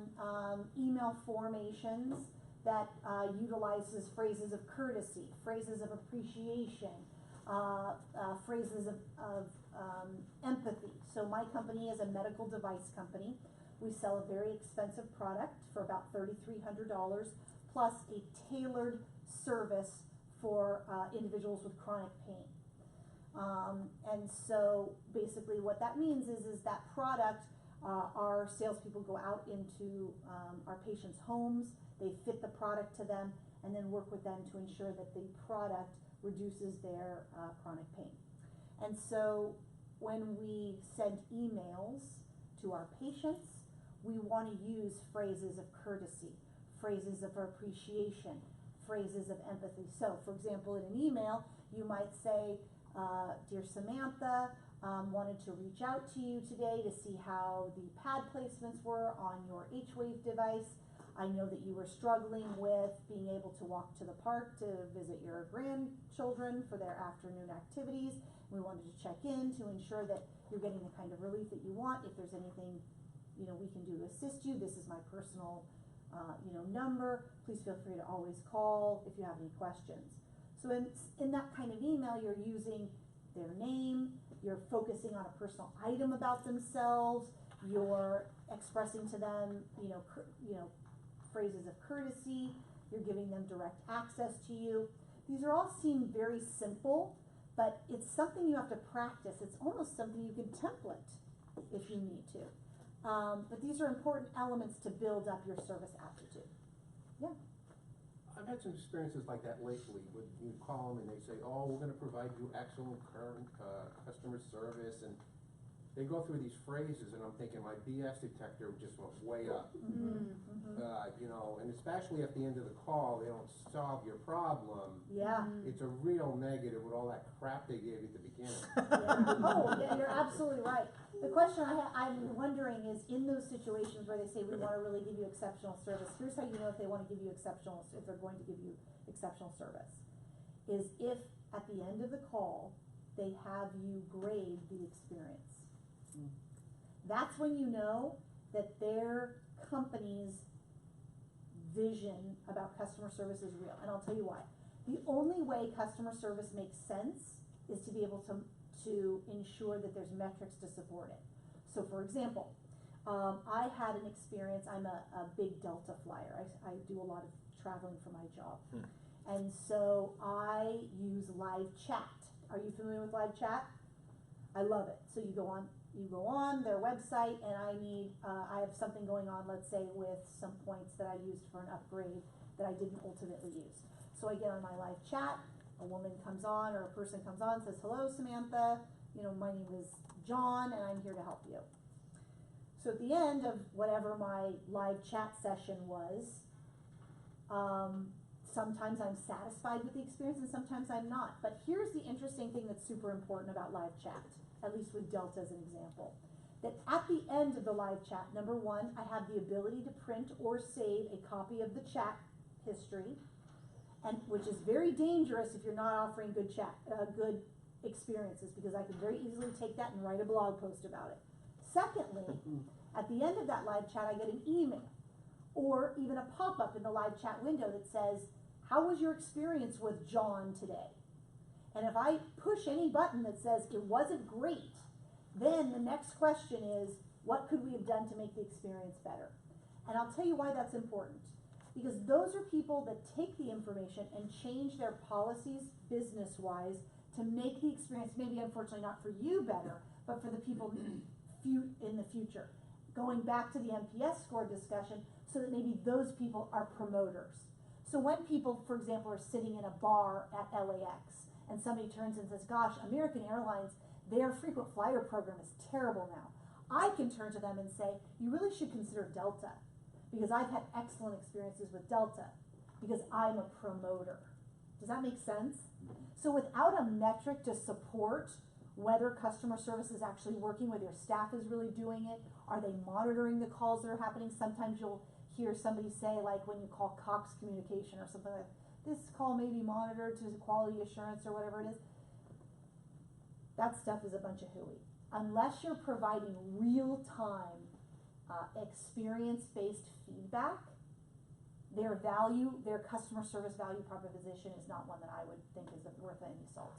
G: email formations that utilizes phrases of courtesy, phrases of appreciation, phrases of empathy. So my company is a medical device company. We sell a very expensive product for about $3,300 plus a tailored service for individuals with chronic pain. And so basically what that means is that product, our salespeople go out into our patients' homes, they fit the product to them, and then work with them to ensure that the product reduces their chronic pain. And so when we send emails to our patients, we want to use phrases of courtesy, phrases of appreciation, phrases of empathy. So, for example, in an email, you might say, Dear Samantha, wanted to reach out to you today to see how the pad placements were on your H-Wave device. I know that you were struggling with being able to walk to the park to visit your grandchildren for their afternoon activities. We wanted to check in to ensure that you're getting the kind of relief that you want. If there's anything, we can do to assist you, this is my personal, number. Please feel free to always call if you have any questions. So in that kind of email, you're using their name, you're focusing on a personal item about themselves, you're expressing to them, phrases of courtesy, you're giving them direct access to you. These are all seem very simple, but it's something you have to practice. It's almost something you can template if you need to. But these are important elements to build up your service aptitude. Yeah.
D: I've had some experiences like that lately, where you call them and they say, oh, we're gonna provide you excellent current, customer service, and they go through these phrases, and I'm thinking my BS detector just went way up. And especially at the end of the call, they don't solve your problem.
G: Yeah.
D: It's a real negative with all that crap they gave you at the beginning.
G: Yeah. Oh, yeah, you're absolutely right. The question I'm wondering is, in those situations where they say we want to really give you exceptional service, here's how you know if they want to give you if they're going to give you exceptional service, is if at the end of the call, they have you grade the experience. That's when you know that their company's vision about customer service is real. And I'll tell you why. The only way customer service makes sense is to be able to ensure that there's metrics to support it. So for example, I had an experience, I'm a big Delta flyer. I do a lot of traveling for my job. And so I use live chat. Are you familiar with live chat? I love it. So you go on their website, and I have something going on, let's say, with some points that I used for an upgrade that I didn't ultimately use. So I get on my live chat, a woman comes on, or a person comes on, says, hello, Samantha, my name is John, and I'm here to help you. So at the end of whatever my live chat session was, sometimes I'm satisfied with the experience and sometimes I'm not. But here's the interesting thing that's super important about live chat, at least with Delta as an example. That at the end of the live chat, number one, I have the ability to print or save a copy of the chat history, and which is very dangerous if you're not offering good good experiences, because I can very easily take that and write a blog post about it. Secondly, at the end of that live chat, I get an email or even a pop-up in the live chat window that says, how was your experience with John today? And if I push any button that says it wasn't great, then the next question is, what could we have done to make the experience better? And I'll tell you why that's important. Because those are people that take the information and change their policies business-wise to make the experience, maybe unfortunately not for you better, but for the people in the future. Going back to the NPS score discussion, so that maybe those people are promoters. So when people, for example, are sitting in a bar at LAX and somebody turns and says, gosh, American Airlines, their frequent flyer program is terrible now. I can turn to them and say, you really should consider Delta, because I've had excellent experiences with Delta, because I'm a promoter. Does that make sense? So without a metric to support whether customer service is actually working, whether your staff is really doing it, are they monitoring the calls that are happening? Sometimes you'll hear somebody say, like when you call Cox Communication or something like, this call may be monitored to quality assurance or whatever it is. That stuff is a bunch of hooey. Unless you're providing real-time experience-based feedback, their customer service value proposition is not one that I would think is worth any salt.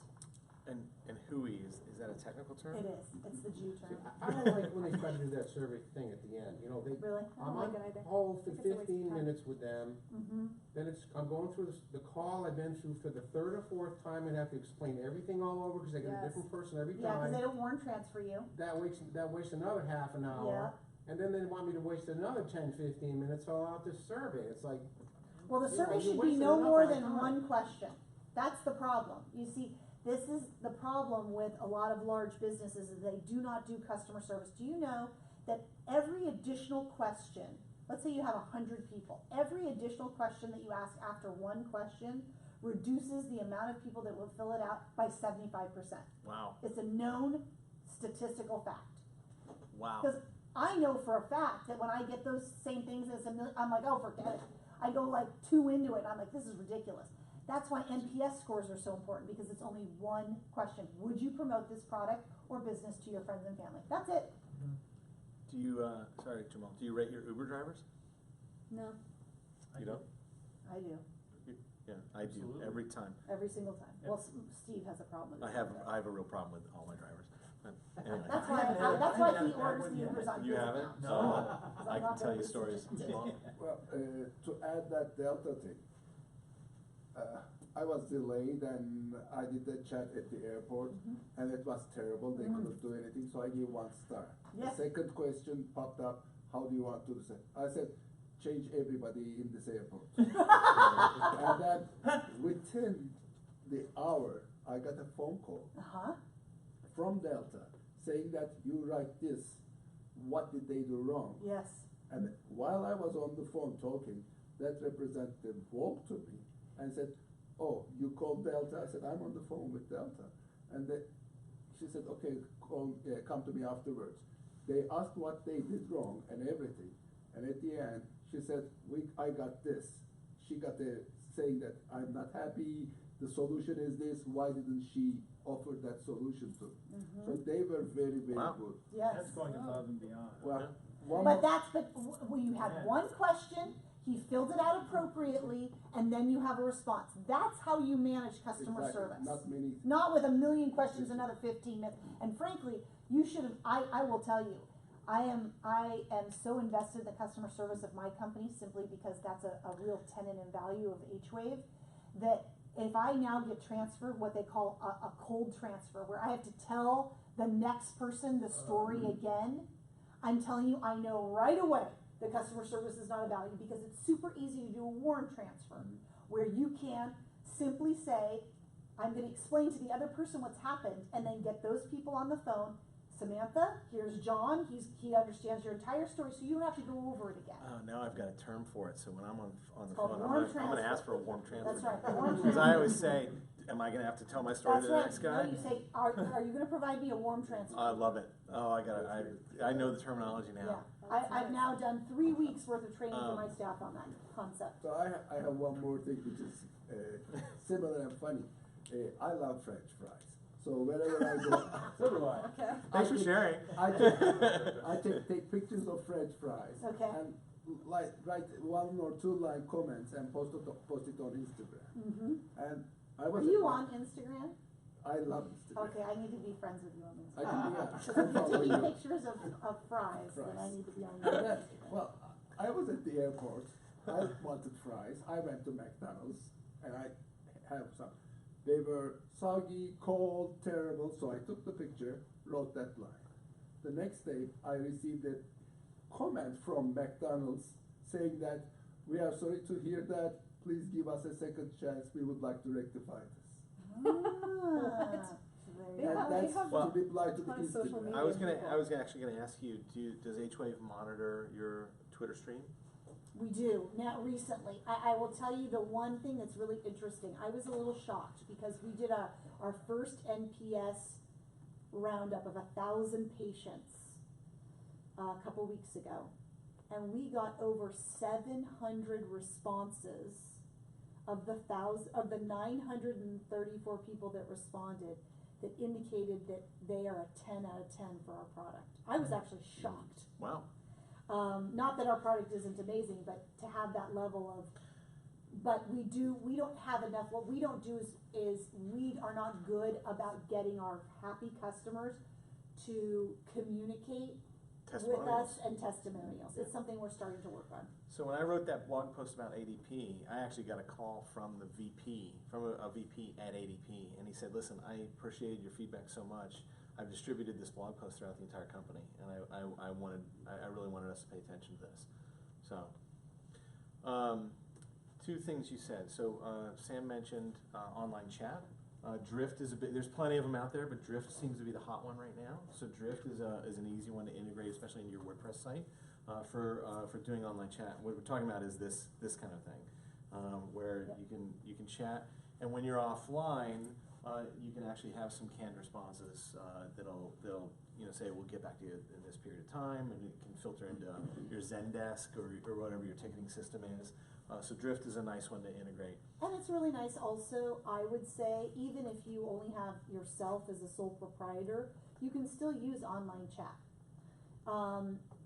A: And hooey, is that a technical term?
G: It is. It's the Jew term.
D: I don't like when they try to do that survey thing at the end,
G: Really?
D: I'm
H: like
D: on
H: it either.
D: hold for
H: I think it's a waste of
D: 15
H: time.
D: minutes with them, then I'm going through the call I've been through for the third or fourth time, and have to explain everything all over, because I get a
H: Yes.
D: different person every
G: Yeah, because
D: time.
G: they don't warn transfer you.
D: That wastes another half an hour. And then they want me to waste another 10, 15 minutes filling out this survey. It's like,
G: Well, the
D: You know,
G: survey
D: you
G: should be
D: wasted
G: no
D: enough
G: more
D: of my
G: than
D: time.
G: one question. That's the problem. You see, this is the problem with a lot of large businesses, is they do not do customer service. Do you know that every additional question, let's say you have 100 people, every additional question that you ask after one question reduces the amount of people that will fill it out by 75%.
A: Wow.
G: It's a known statistical fact.
A: Wow.
G: Because I know for a fact that when I get those same things as I'm like, oh, forget it. I go like 2 into it, and I'm like, this is ridiculous. That's why NPS scores are so important, because it's only one question. Would you promote this product or business to your friends and family? That's it.
A: Do you, sorry, Jamal, do you rate your Uber drivers?
H: No.
A: You don't?
G: I do.
A: Yeah, I do,
E: Absolutely.
A: every time.
G: every single time.
E: Yep.
G: Well, Steve has a problem with it.
A: I have a real problem with all my drivers, but anyway.
G: That's why,
E: I haven't had-
G: that's
E: I
G: why
E: haven't
G: he
E: had that
G: orders
E: one
G: the
E: yet.
G: Ubers on
A: You
G: his
A: haven't?
G: account.
E: No.
G: 'Cause
A: I
G: I'm
A: can
G: not
A: tell
G: very
A: you stories.
G: efficient.
F: Well, to add that Delta thing, I was delayed and I did the chat at the airport and it was terrible. They couldn't do anything, so I gave 1 star.
G: Yeah.
F: The second question popped up, how do you want to do it? I said, change everybody in this airport. And then within the hour, I got a phone call
G: Uh-huh,
F: from Delta saying that you write this, what did they do wrong?
G: yes.
F: And while I was on the phone talking, that representative walked to me and said, oh, you called Delta? I said, I'm on the phone with Delta. And she said, okay, come to me afterwards. They asked what they did wrong and everything. And at the end, she said, I got this. She got saying that I'm not happy, the solution is this, why didn't she offer that solution to me? So they were very, very
A: Wow.
F: good.
G: Yes.
E: That's going above and beyond.
F: Well, one
G: But
F: more-
G: when you had
E: Yeah.
G: one question, he filled it out appropriately, and then you have a response. That's how you manage customer
F: exactly,
G: service.
F: not many.
G: Not with a million questions, another 15 minutes. And frankly, you should have, I will tell you, I am so invested in the customer service of my company simply because that's a real tenet and value of H-Wave, that if I now get transferred, what they call a cold transfer, where I have to tell the next person the story again, I'm telling you, I know right away the customer service is not a value because it's super easy to do a warm transfer, where you can simply say, I'm gonna explain to the other person what's happened, and then get those people on the phone. Samantha, here's John, he understands your entire story, so you don't have to go over it again.
A: Oh, now I've got a term for it, so when I'm on the
G: called
A: phone,
G: warm
A: I'm gonna
G: transfer.
A: ask for a warm transfer.
G: That's right, warm
A: Because
G: transfer.
A: I always say, am I gonna have to tell my story
G: That's
A: to the
G: right.
A: next guy?
G: No, you say, are you gonna provide me a warm transfer?
A: I love it. Oh, I know the terminology
G: Yeah,
A: now.
G: I've now done 3 weeks worth of training for my staff on that concept.
F: So I have one more thing which is similar and funny. I love French fries. So wherever I go,
K: So do I.
H: Okay.
A: Thanks for
F: take-
A: sharing.
F: I take pictures of French fries.
G: Okay.
F: And write 1 or 2 line comments and post it on Instagram. And I
G: Are
F: was.
G: you on Instagram?
F: I love Instagram.
G: Okay, I need to be friends with you on
F: I
G: Instagram.
F: can be
G: Because if
F: I'm
G: you're
F: following
G: taking
F: you.
G: pictures of fries, then I need to be on
F: And
G: your
F: then,
G: Instagram.
F: well, I was at the airport. I wanted fries. I went to McDonald's and I have some. They were soggy, cold, terrible. So I took the picture, wrote that line. The next day, I received a comment from McDonald's saying that we are sorry to hear that. Please give us a second chance. We would like to rectify this.
H: They
F: And
H: have-
F: that's
H: have
F: to reply to the
H: on social
F: Instagram.
H: media.
A: I was actually gonna ask you, does H-Wave monitor your Twitter stream?
G: We do, now recently. I will tell you the one thing that's really interesting. I was a little shocked because we did our first NPS roundup of 1,000 patients a couple weeks ago. And we got over 700 responses of the 934 people that responded that indicated that they are a 10 out of 10 for our product. I was actually shocked.
A: Wow.
G: Not that our product isn't amazing, but to have that level of, but we don't have enough, what we don't do is we are not good about getting our happy customers to communicate with
A: Testimonials.
G: us and testimonials. It's something we're starting to work on.
A: So when I wrote that blog post about ADP, I actually got a call from the VP, from a VP at ADP, and he said, listen, I appreciated your feedback so much. I've distributed this blog post throughout the entire company, and I really wanted us to pay attention to this. So, 2 things you said. So Sam mentioned online chat. Drift is there's plenty of them out there, but Drift seems to be the hot one right now. So Drift is an easy one to integrate, especially into your WordPress site for doing online chat. What we're talking about is this kind of thing, where you can chat, and when you're offline, you can actually have some canned responses that'll say we'll get back to you in this period of time, and it can filter into your Zendesk or whatever your ticketing system is. So Drift is a nice one to integrate.
G: And it's really nice also, I would say, even if you only have yourself as a sole proprietor, you can still use online chat.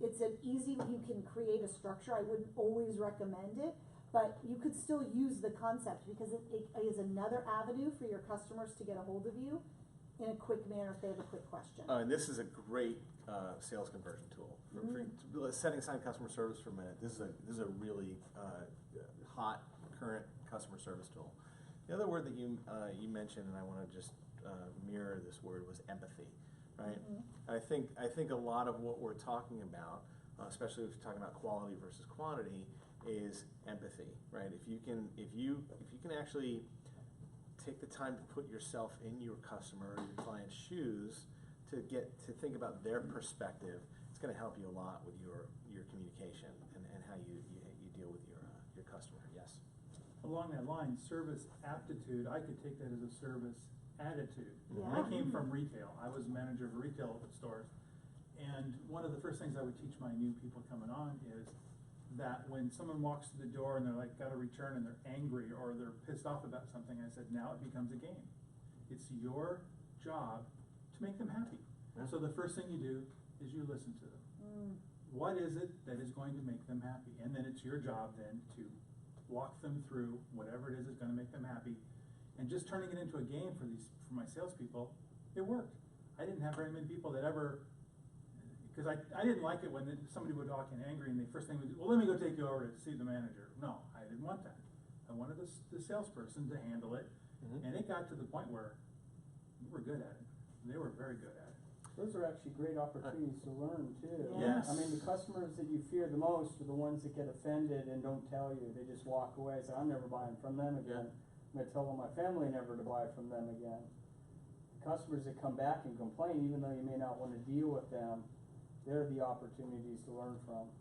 G: It's an easy, you can create a structure. I wouldn't always recommend it, But you could still use the concept because it is another avenue for your customers to get a hold of you in a quick manner if they have a quick question.
A: And this is a great sales conversion tool. Setting aside customer service for a minute, this is a really hot current customer service tool. The other word that you mentioned, and I want to just mirror this word, was empathy, right? I think a lot of what we're talking about, especially if you're talking about quality versus quantity, is empathy, right? If you can actually take the time to put yourself in your customer or your client's shoes to think about their perspective, it's going to help you a lot with your communication and how you deal with your customer. Yes.
E: Along that line, service aptitude, I could take that as a service attitude.
G: Yeah.
E: I came from retail. I was manager of retail stores. And one of the first things I would teach my new people coming on is that when someone walks through the door and they're like, got a return, and they're angry or they're pissed off about something, I said, now it becomes a game. It's your job to make them happy.
A: Yeah.
E: So the first thing you do is you listen to them. What is it that is going to make them happy? And then it's your job then to walk them through whatever it is that's going to make them happy. And just turning it into a game for my salespeople, it worked. I didn't have very many people that ever, because I didn't like it when somebody would walk in angry and the first thing would do, well, let me go take you over to see the manager. No, I didn't want that. I wanted the salesperson to handle it. And it got to the point where we were good at it. They were very good at it.
K: Those are actually great opportunities to learn too.
A: Yes.
K: I mean, the customers that you fear the most are the ones that get offended and don't tell you. They just walk away and say, I'm never buying from them again. I'm gonna tell my family never to buy from them again. Customers that come back and complain, even though you may not wanna deal with them, they're the opportunities to learn from.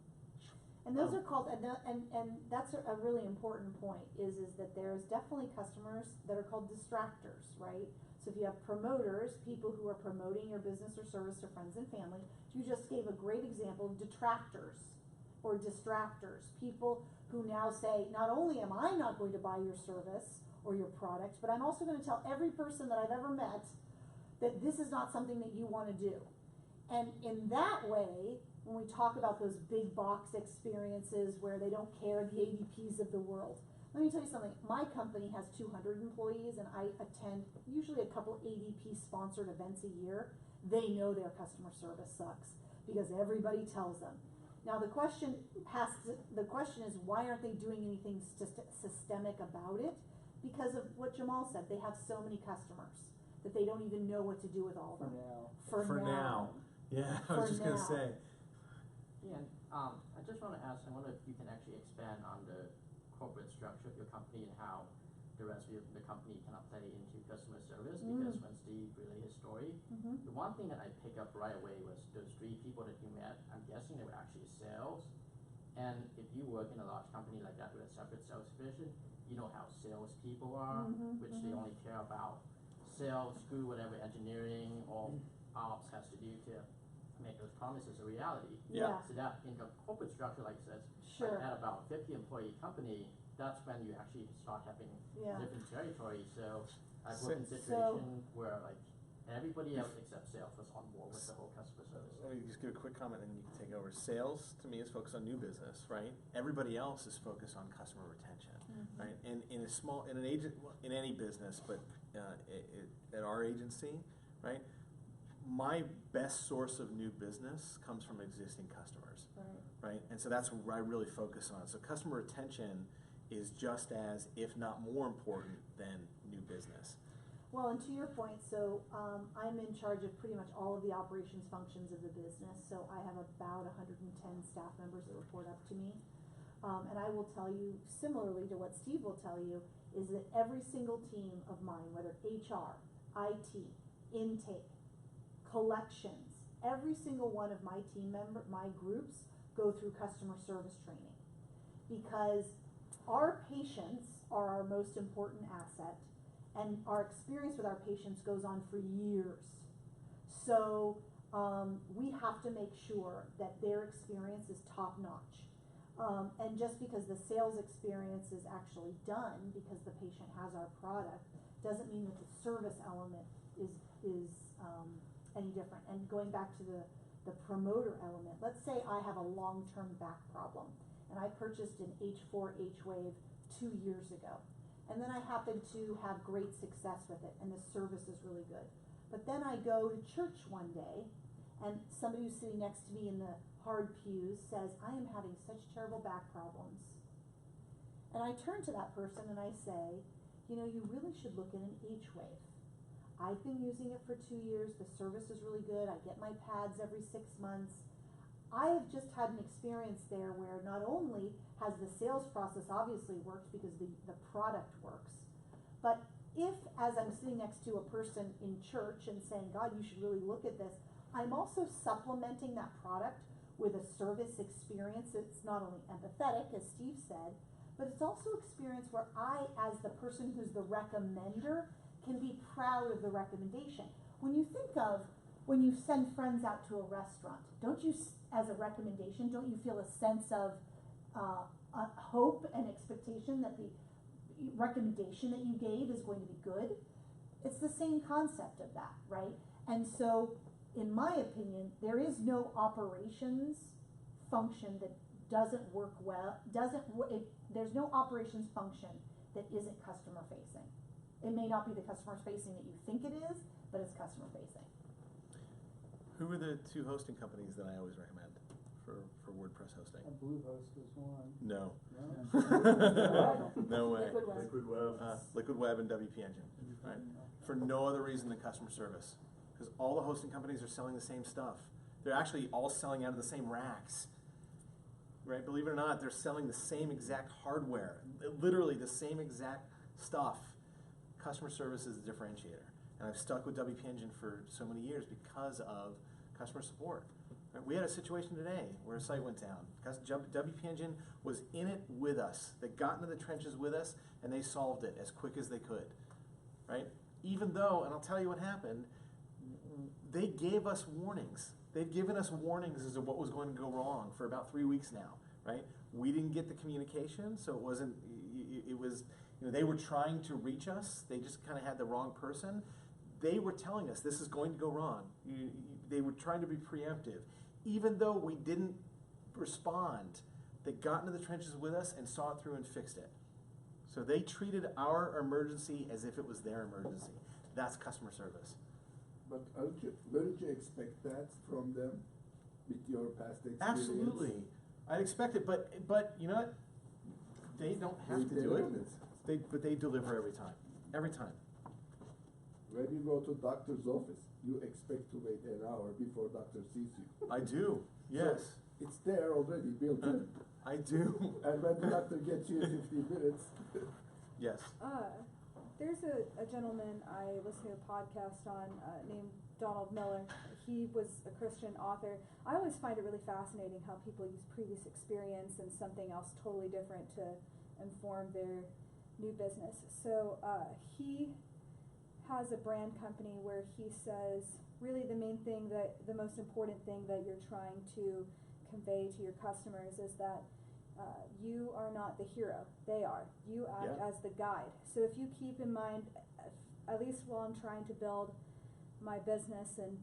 G: And those are called, and that's a really important point, is that there's definitely customers that are called distractors, right? So if you have promoters, people who are promoting your business or service to friends and family, you just gave a great example of detractors or distractors, people who now say, not only am I not going to buy your service or your product, but I'm also going to tell every person that I've ever met that this is not something that you want to do. And in that way, when we talk about those big box experiences where they don't care, the ADPs of the world, let me tell you something. My company has 200 employees, and I attend usually a couple ADP sponsored events a year. They know their customer service sucks because everybody tells them. Now the question is, why aren't they doing anything systemic about it? Because of what Jamal said, they have so many customers that they don't even know what to do with all of them.
K: For now.
A: Yeah, I was just gonna say.
C: Yeah, I just want to ask, I wonder if you can actually expand on the corporate structure of your company and how the rest of the company can play into customer service, because when Steve relayed his story, the one thing that I picked up right away was those 3 people that you met, I'm guessing they were actually sales. And if you work in a large company like that with a separate sales division, you know how sales people are, which they only care about sales, screw whatever engineering or ops has to do to make those promises a reality.
G: Yeah.
C: So that in the corporate structure, like it says,
G: Sure.
C: like at about 50 employee company, that's when you actually start having different territories. So I've worked in a situation where like everybody else except sales was on board with the whole customer service.
A: Let me just give a quick comment and you can take over. Sales, to me, is focused on new business, right? Everybody else is focused on customer retention, right? And in any business, but at our agency, right? My best source of new business comes from existing customers, right? And so that's what I really focus on. So customer retention is just as, if not more important than new business.
G: Well, and to your point, so I'm in charge of pretty much all of the operations functions of the business. So I have about 110 staff members that report up to me. And I will tell you, similarly to what Steve will tell you, is that every single team of mine, whether HR, IT, intake, collections, every single one of my groups go through customer service training, because our patients are our most important asset, and our experience with our patients goes on for years. So we have to make sure that their experience is top notch. And just because the sales experience is actually done because the patient has our product doesn't mean that the service element is any different. And going back to the promoter element, let's say I have a long-term back problem and I purchased an H4 H-Wave 2 years ago. And then I happened to have great success with it, and the service is really good. But then I go to church one day, and somebody who's sitting next to me in the hard pews says, I am having such terrible back problems. And I turn to that person and I say, you know, you really should look at an H-Wave. I've been using it for 2 years, the service is really good, I get my pads every 6 months. I have just had an experience there where not only has the sales process obviously worked because the product works, but if, as I'm sitting next to a person in church and saying, God, you should really look at this, I'm also supplementing that product with a service experience that's not only empathetic, as Steve said, but it's also experience where I, as the person who's the recommender, can be proud of the recommendation. When you think of, when you send friends out to a restaurant, don't you, as a recommendation, don't you feel a sense of hope and expectation that the recommendation that you gave is going to be good? It's the same concept of that, right? And so, in my opinion, there is no operations function that doesn't work well, there's no operations function that isn't customer facing. It may not be the customer facing that you think it is, but it's customer facing.
A: Who are the 2 hosting companies that I always recommend for WordPress hosting?
K: Bluehost was one.
A: No.
K: No?
A: No way.
G: Liquid Web.
J: Liquid Web.
A: Liquid Web and WP Engine, right? For no other reason than customer service. Because all the hosting companies are selling the same stuff. They're actually all selling out of the same racks. Right? Believe it or not, they're selling the same exact hardware. Literally the same exact stuff. Customer service is a differentiator. And I've stuck with WP Engine for so many years because of customer support. Right? We had a situation today where a site went down. WP Engine was in it with us. They got into the trenches with us, and they solved it as quick as they could. Right? Even though, and I'll tell you what happened, they gave us warnings. They've given us warnings as to what was going to go wrong for about 3 weeks now, right? We didn't get the communication, so it wasn't, it was, you know, they were trying to reach us. They just kind of had the wrong person. They were telling us this is going to go wrong. They were trying to be preemptive. Even though we didn't respond, they got into the trenches with us and saw it through and fixed it. So they treated our emergency as if it was their emergency. That's customer service.
F: But wouldn't you expect that from them with your past experience?
A: Absolutely. I'd expect it, but you know what? They don't have to do it. But they deliver every time. Every time.
F: When you go to doctor's office, you expect to wait an hour before doctor sees you.
A: I do, yes.
F: So it's there already built in.
A: I do.
F: And when the doctor gets you in 15 minutes.
A: Yes.
H: There's a gentleman I listened to a podcast on named Donald Miller. He was a Christian author. I always find it really fascinating how people use previous experience and something else totally different to inform their new business. So he has a brand company where he says really the most important thing that you're trying to convey to your customers is that you are not the hero, they are. You act as the guide. So if you keep in mind, at least while I'm trying to build my business, and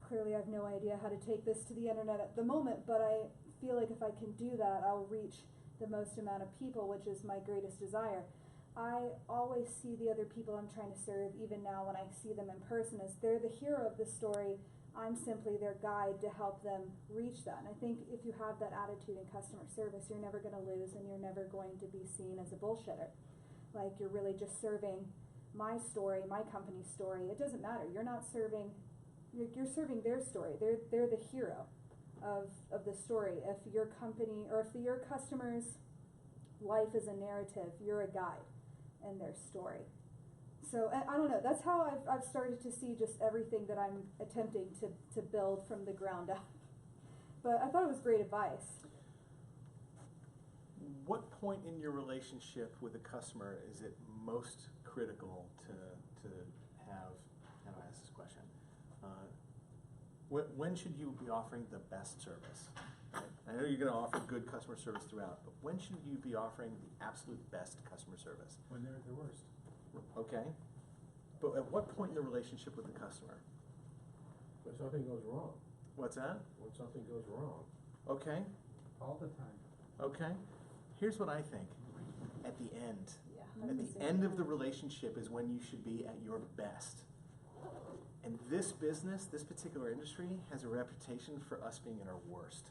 H: clearly I have no idea how to take this to the internet at the moment, but I feel like if I can do that, I'll reach the most amount of people, which is my greatest desire. I always see the other people I'm trying to serve, even now when I see them in person, as they're the hero of the story. I'm simply their guide to help them reach that. And I think if you have that attitude in customer service, you're never going to lose and you're never going to be seen as a bullshitter. Like you're really just serving my story, my company's story. It doesn't matter. You're not serving, you're serving their story. They're the hero of the story. If your company or if your customer's life is a narrative, you're a guide in their story. So I don't know, that's how I've started to see just everything that I'm attempting to build from the ground up. But I thought it was great advice.
A: What point in your relationship with a customer is it most critical to have, how do I ask this question? When should you be offering the best service? Right? I know you're going to offer good customer service throughout, but when should you be offering the absolute best customer service?
E: When they're at their worst.
A: Okay, but at what point in the relationship with the customer?
D: When something goes wrong.
A: What's that?
D: When something goes wrong.
A: Okay,
B: All the time.
A: Okay? Here's what I think. At the end,
G: Yeah.
A: at the end of the relationship is when you should be at your best. And this business, this particular industry, has a reputation for us being at our worst.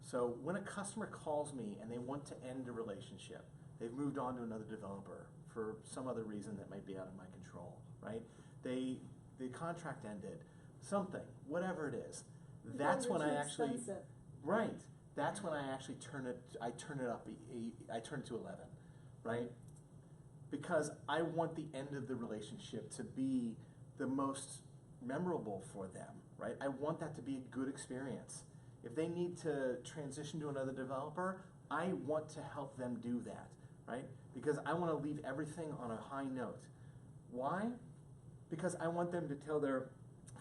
A: So when a customer calls me and they want to end a relationship, they've moved on to another developer for some other reason that might be out of my control, right? The contract ended, something, whatever it is. That's when I actually,
G: Expensive.
A: right, that's when I actually turn it up, I turn it to 11, right? Because I want the end of the relationship to be the most memorable for them, right? I want that to be a good experience. If they need to transition to another developer, I want to help them do that, right? Because I want to leave everything on a high note. Why? Because I want them to tell their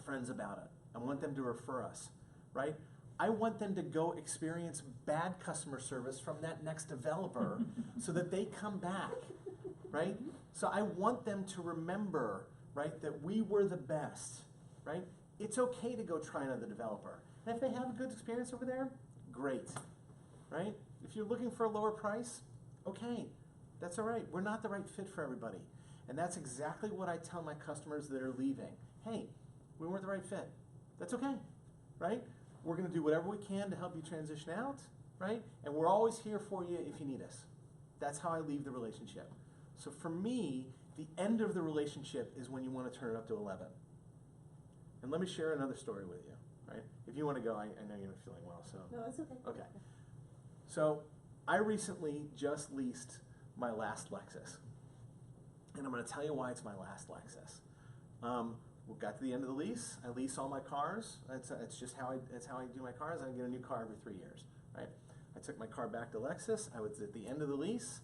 A: friends about it. I want them to refer us, right? I want them to go experience bad customer service from that next developer so that they come back, right? So I want them to remember, right, that we were the best, right? It's okay to go try another developer. And if they have a good experience over there, great, right? If you're looking for a lower price, okay, that's all right. We're not the right fit for everybody. And that's exactly what I tell my customers that are leaving. Hey, we weren't the right fit. That's okay, right? We're gonna do whatever we can to help you transition out, right? And we're always here for you if you need us. That's how I leave the relationship. So for me, the end of the relationship is when you want to turn it up to 11. And let me share another story with you, right? If you want to go, I know you're not feeling well, so.
G: No, it's okay.
A: Okay. So I recently just leased my last Lexus. And I'm going to tell you why it's my last Lexus. We got to the end of the lease. I lease all my cars. That's just how I do my cars. I get a new car every 3 years, right? I took my car back to Lexus. I was at the end of the lease.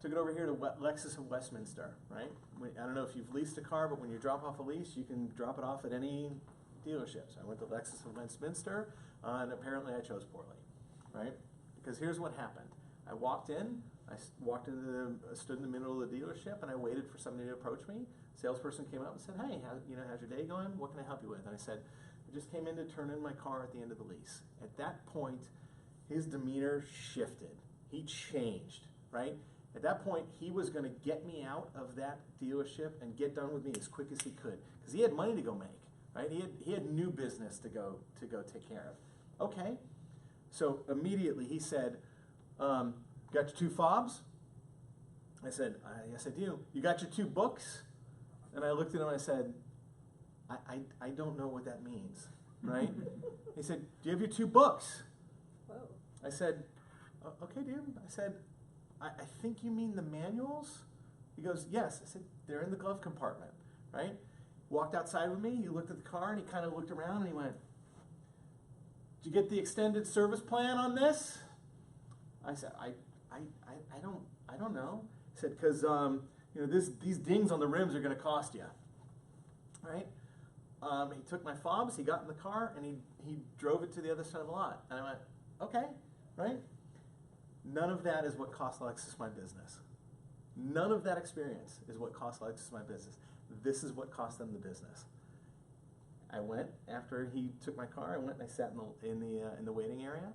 A: Took it over here to Lexus of Westminster, right? I don't know if you've leased a car, but when you drop off a lease, you can drop it off at any dealership. So I went to Lexus of Westminster, and apparently I chose poorly, right? Because here's what happened. I walked in, stood in the middle of the dealership, and I waited for somebody to approach me. Salesperson came up and said, "Hey, how's your day going? What can I help you with?" And I said, "I just came in to turn in my car at the end of the lease." At that point, his demeanor shifted. He changed, right? At that point, he was going to get me out of that dealership and get done with me as quick as he could, because he had money to go make, right? He had new business to go take care of. Okay, so immediately he said, "Got your 2 fobs?" I said, "Yes, I do." "You got your 2 books?" And I looked at him and I said, I don't know what that means, right? He said, "Do you have your 2 books?"
G: Whoa.
A: I said, "Okay, dude." I said, I think you mean the manuals?" He goes, "Yes." I said, "They're in the glove compartment," right? Walked outside with me, he looked at the car and he kind of looked around and he went, "Did you get the extended service plan on this?" I said, I don't know. He said, "Because these dings on the rims are going to cost you," right? He took my fobs, he got in the car, and he drove it to the other side of the lot. And I went, okay, right? None of that is what cost Lexus my business. None of that experience is what cost Lexus my business. This is what cost them the business. I went, after he took my car, I went and I sat in the waiting area.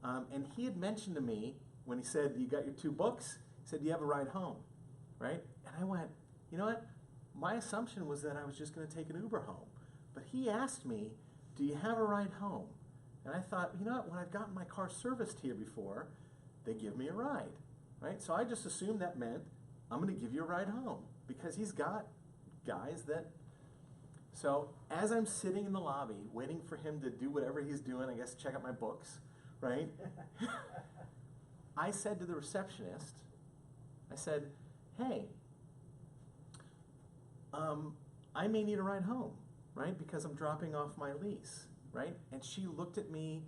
A: And he had mentioned to me, when he said, "You got your 2 books?" He said, "Do you have a ride home?" Right? And I went, you know what? My assumption was that I was just going to take an Uber home. But he asked me, "Do you have a ride home?" And I thought, you know what? When I've gotten my car serviced here before, they give me a ride, right? So I just assumed that meant I'm going to give you a ride home, because he's got guys that. So as I'm sitting in the lobby waiting for him to do whatever he's doing, I guess check out my books, right? I said to the receptionist, I said, "Hey, I may need a ride home, right? Because I'm dropping off my lease," right? And she looked at me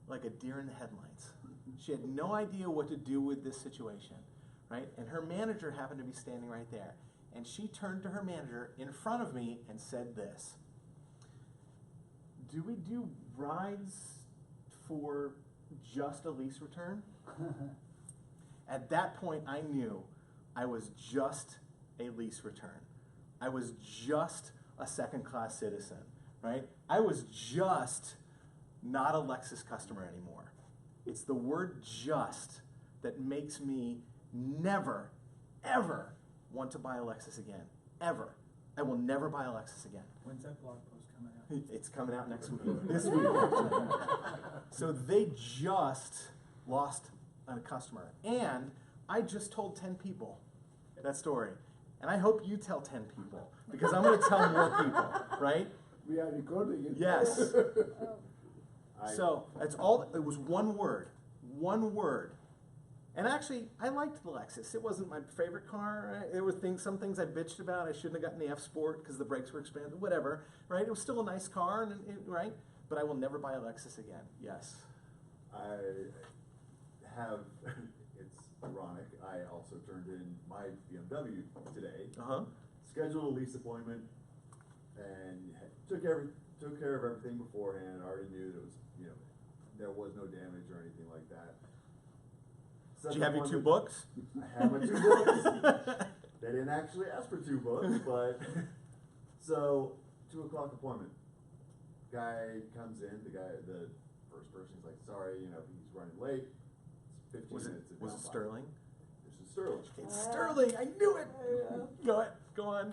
A: like a deer in the headlights. She had no idea what to do with this situation, right? And her manager happened to be standing right there. And she turned to her manager in front of me and said this: "Do we do rides for just a lease return?" At that point, I knew I was just a lease return. I was just a second-class citizen, right? I was just not a Lexus customer anymore. It's the word just that makes me never, ever want to buy a Lexus again. Ever. I will never buy a Lexus again.
E: When's that blog post coming out?
A: It's coming out next week. This week. So they just lost a customer. And I just told 10 people that story. And I hope you tell 10 people, because I'm going to tell more people, right?
F: We are recording it.
A: Yes.
J: I-
A: So that's all. It was one word. One word. And actually, I liked the Lexus. It wasn't my favorite car. There were some things I bitched about. I shouldn't have gotten the F Sport because the brakes were expanded. Whatever, right? It was still a nice car, right? But I will never buy a Lexus again. Yes.
J: I have, it's ironic, I also turned in my BMW today, scheduled a lease appointment, and took care of everything beforehand. I already knew that it was, there was no damage or anything like that.
A: Did you have your 2 books?
J: I have my 2 books. They didn't actually ask for 2 books, but, so, 2 o'clock appointment. Guy comes in, the first person, he's like, sorry, he's running late. It's 15 minutes.
A: Was it Sterling?
J: This is Sterling.
A: It's Sterling, I knew it. Go on.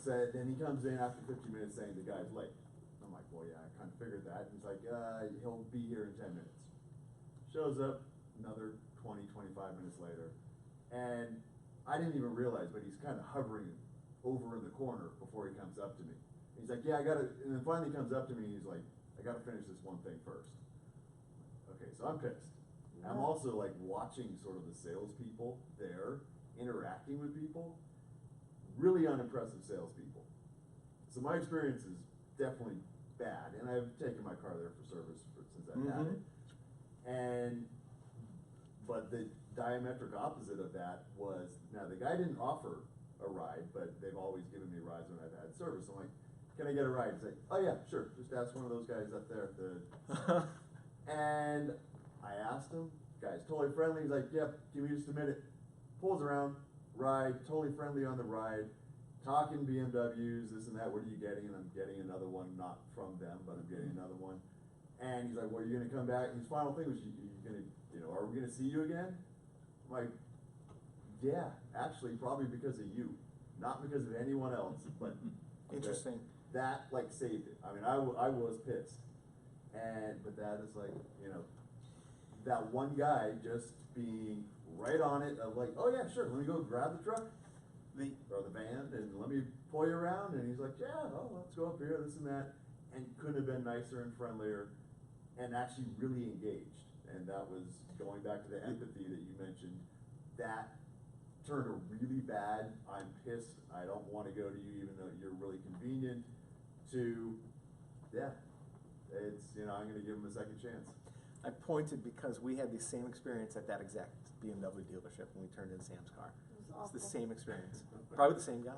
J: Then he comes in after 15 minutes saying the guy's late. I'm like, well, yeah, I kind of figured that. He's like, he'll be here in 10 minutes. Shows up another 20, 25 minutes later. And I didn't even realize, but he's kind of hovering over in the corner before he comes up to me. He's like, yeah, I gotta, and then finally he comes up to me and he's like, I gotta finish this one thing first. Okay, so I'm pissed. I'm also like watching sort of the salespeople there, interacting with people, really unimpressive salespeople. So my experience is definitely bad, and I've taken my car there for service since I've had it. But the diametric opposite of that was, now the guy didn't offer a ride, but they've always given me rides when I've had service. I'm like, can I get a ride? He's like, oh yeah, sure, just ask one of those guys up there at the, and I asked him, guy's totally friendly. He's like, yep, give me just a minute. Pulls around, ride, totally friendly on the ride, talking BMWs, this and that, what are you getting? And I'm getting another one, not from them, but I'm getting another one. And he's like, well, are you gonna come back? And his final thing was, are we gonna see you again? I'm like, yeah, actually, probably because of you, not because of anyone else, but
A: Interesting.
J: that like saved it. I mean, I was pissed. But that is like, that one guy just being right on it of like, oh yeah, sure, let me go grab the truck or the van and let me pull you around. And he's like, yeah, let's go up here, this and that. And couldn't have been nicer and friendlier and actually really engaged. And that was going back to the empathy that you mentioned. That turned a really bad, I'm pissed, I don't want to go to you even though you're really convenient, to, yeah, it's, I'm going to give him a second chance.
A: I pointed because we had the same experience at that exact BMW dealership when we turned in Sam's car. It's the same experience. Probably the same guy.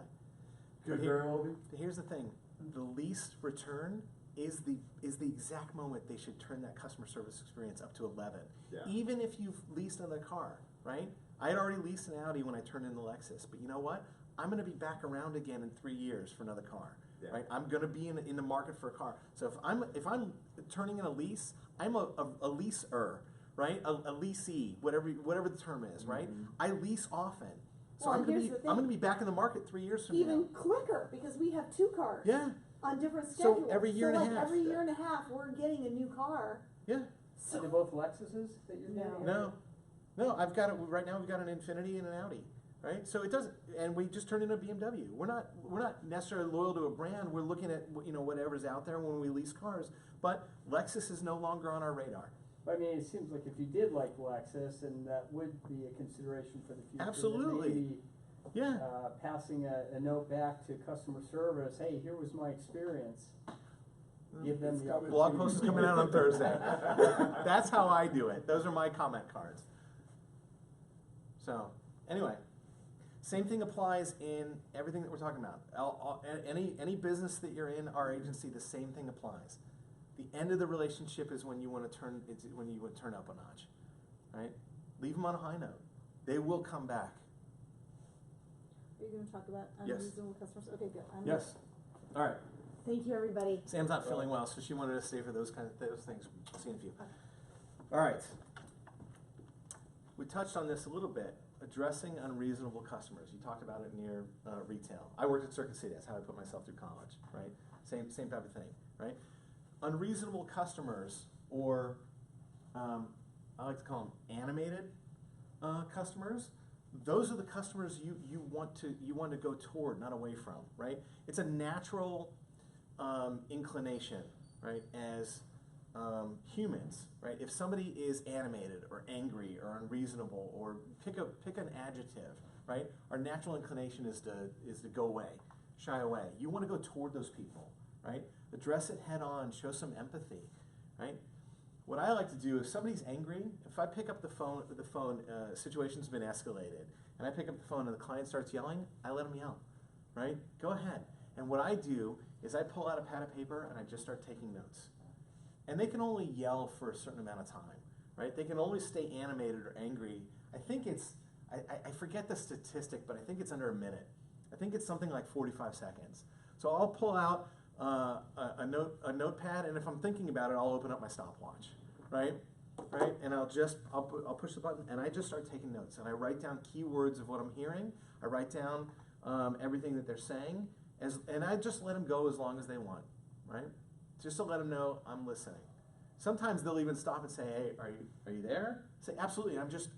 J: Could very well be.
A: Here's the thing. The lease return is the exact moment they should turn that customer service experience up to 11.
J: Yeah.
A: Even if you've leased another car, right? I had already leased an Audi when I turned in the Lexus, but you know what? I'm going to be back around again in 3 years for another car.
J: Yeah.
A: Right? I'm going to be in the market for a car. So if I'm turning in a lease, I'm a leaser, right? A leasee, whatever the term is, right? I lease often. So
G: Well,
A: I'm
G: here's the
A: going to
G: thing.
A: be back in the market 3 years from
G: Even
A: now.
G: quicker, because we have 2 cars.
A: Yeah.
G: On different
A: So
G: schedules.
A: every year and a half.
G: Every year and a half, we're getting a new car.
A: Yeah.
K: Are they both Lexuses that you're getting?
A: No, I've got it right now. We've got an Infiniti and an Audi, right? So it doesn't, and we just turned in a BMW. We're not necessarily loyal to a brand. We're looking at whatever's out there when we lease cars. But Lexus is no longer on our radar.
K: But I mean, it seems like if you did like Lexus, and that would be a consideration for the future.
A: Absolutely.
K: Maybe,
A: Yeah.
K: passing a note back to customer service. Hey, here was my experience. Give them the opportunity.
A: Blog post is coming out on Thursday. That's how I do it. Those are my comment cards. So, anyway, same thing applies in everything that we're talking about. Any business that you're in, our agency, the same thing applies. The end of the relationship is when you want to turn. It's when you would turn up a notch, right? Leave them on a high note. They will come back.
G: Are you going to talk about
A: Yes.
G: unreasonable customers? Okay, good.
A: Yes. All right.
G: Thank you, everybody.
A: Sam's not feeling well, so she wanted to stay for those things. See you in a few. All right. We touched on this a little bit, addressing unreasonable customers. You talked about it in your retail. I worked at Circuit City. That's how I put myself through college, right? Same type of thing, right? Unreasonable customers, or I like to call them animated customers. Those are the customers you want to go toward, not away from, right? It's a natural inclination, right? As humans, right? If somebody is animated or angry or unreasonable, or pick an adjective, right? Our natural inclination is to go away, shy away. You want to go toward those people, right? Address it head on, show some empathy, right? What I like to do, if somebody's angry, if I pick up the phone, situation's been escalated, and I pick up the phone and the client starts yelling, I let them yell, right? Go ahead. And what I do is I pull out a pad of paper and I just start taking notes. And they can only yell for a certain amount of time, right? They can only stay animated or angry. I think it's, I forget the statistic, but I think it's under a minute. I think it's something like 45 seconds. So I'll pull out a notepad, and if I'm thinking about it, I'll open up my stopwatch, right? Right, and I'll push the button, and I just start taking notes, and I write down keywords of what I'm hearing. I write down everything that they're saying, and I just let them go as long as they want, right? Just to let them know I'm listening. Sometimes they'll even stop and say, "Hey, are you there?" Say, "Absolutely. I'm just,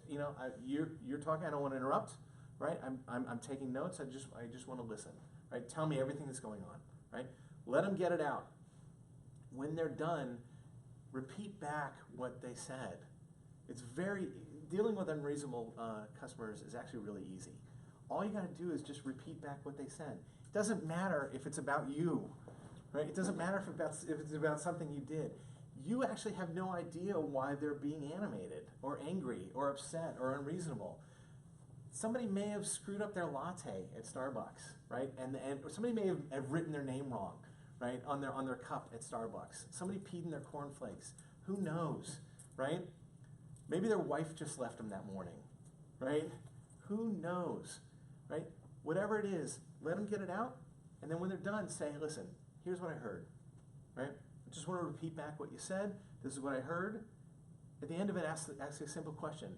A: you're talking. I don't want to interrupt, right? I'm taking notes. I just want to listen, right? Tell me everything that's going on, right? Let them get it out. When they're done, repeat back what they said. Dealing with unreasonable customers is actually really easy. All you got to do is just repeat back what they said. It doesn't matter if it's about you, right? It doesn't matter if it's about something you did. You actually have no idea why they're being animated or angry or upset or unreasonable. Somebody may have screwed up their latte at Starbucks, right? And somebody may have written their name wrong, right, on their cup at Starbucks. Somebody peed in their cornflakes. Who knows, right? Maybe their wife just left them that morning, right? Who knows, right? Whatever it is, let them get it out, and then when they're done, say, listen, here's what I heard, right? I just want to repeat back what you said. This is what I heard. At the end of it, ask a simple question.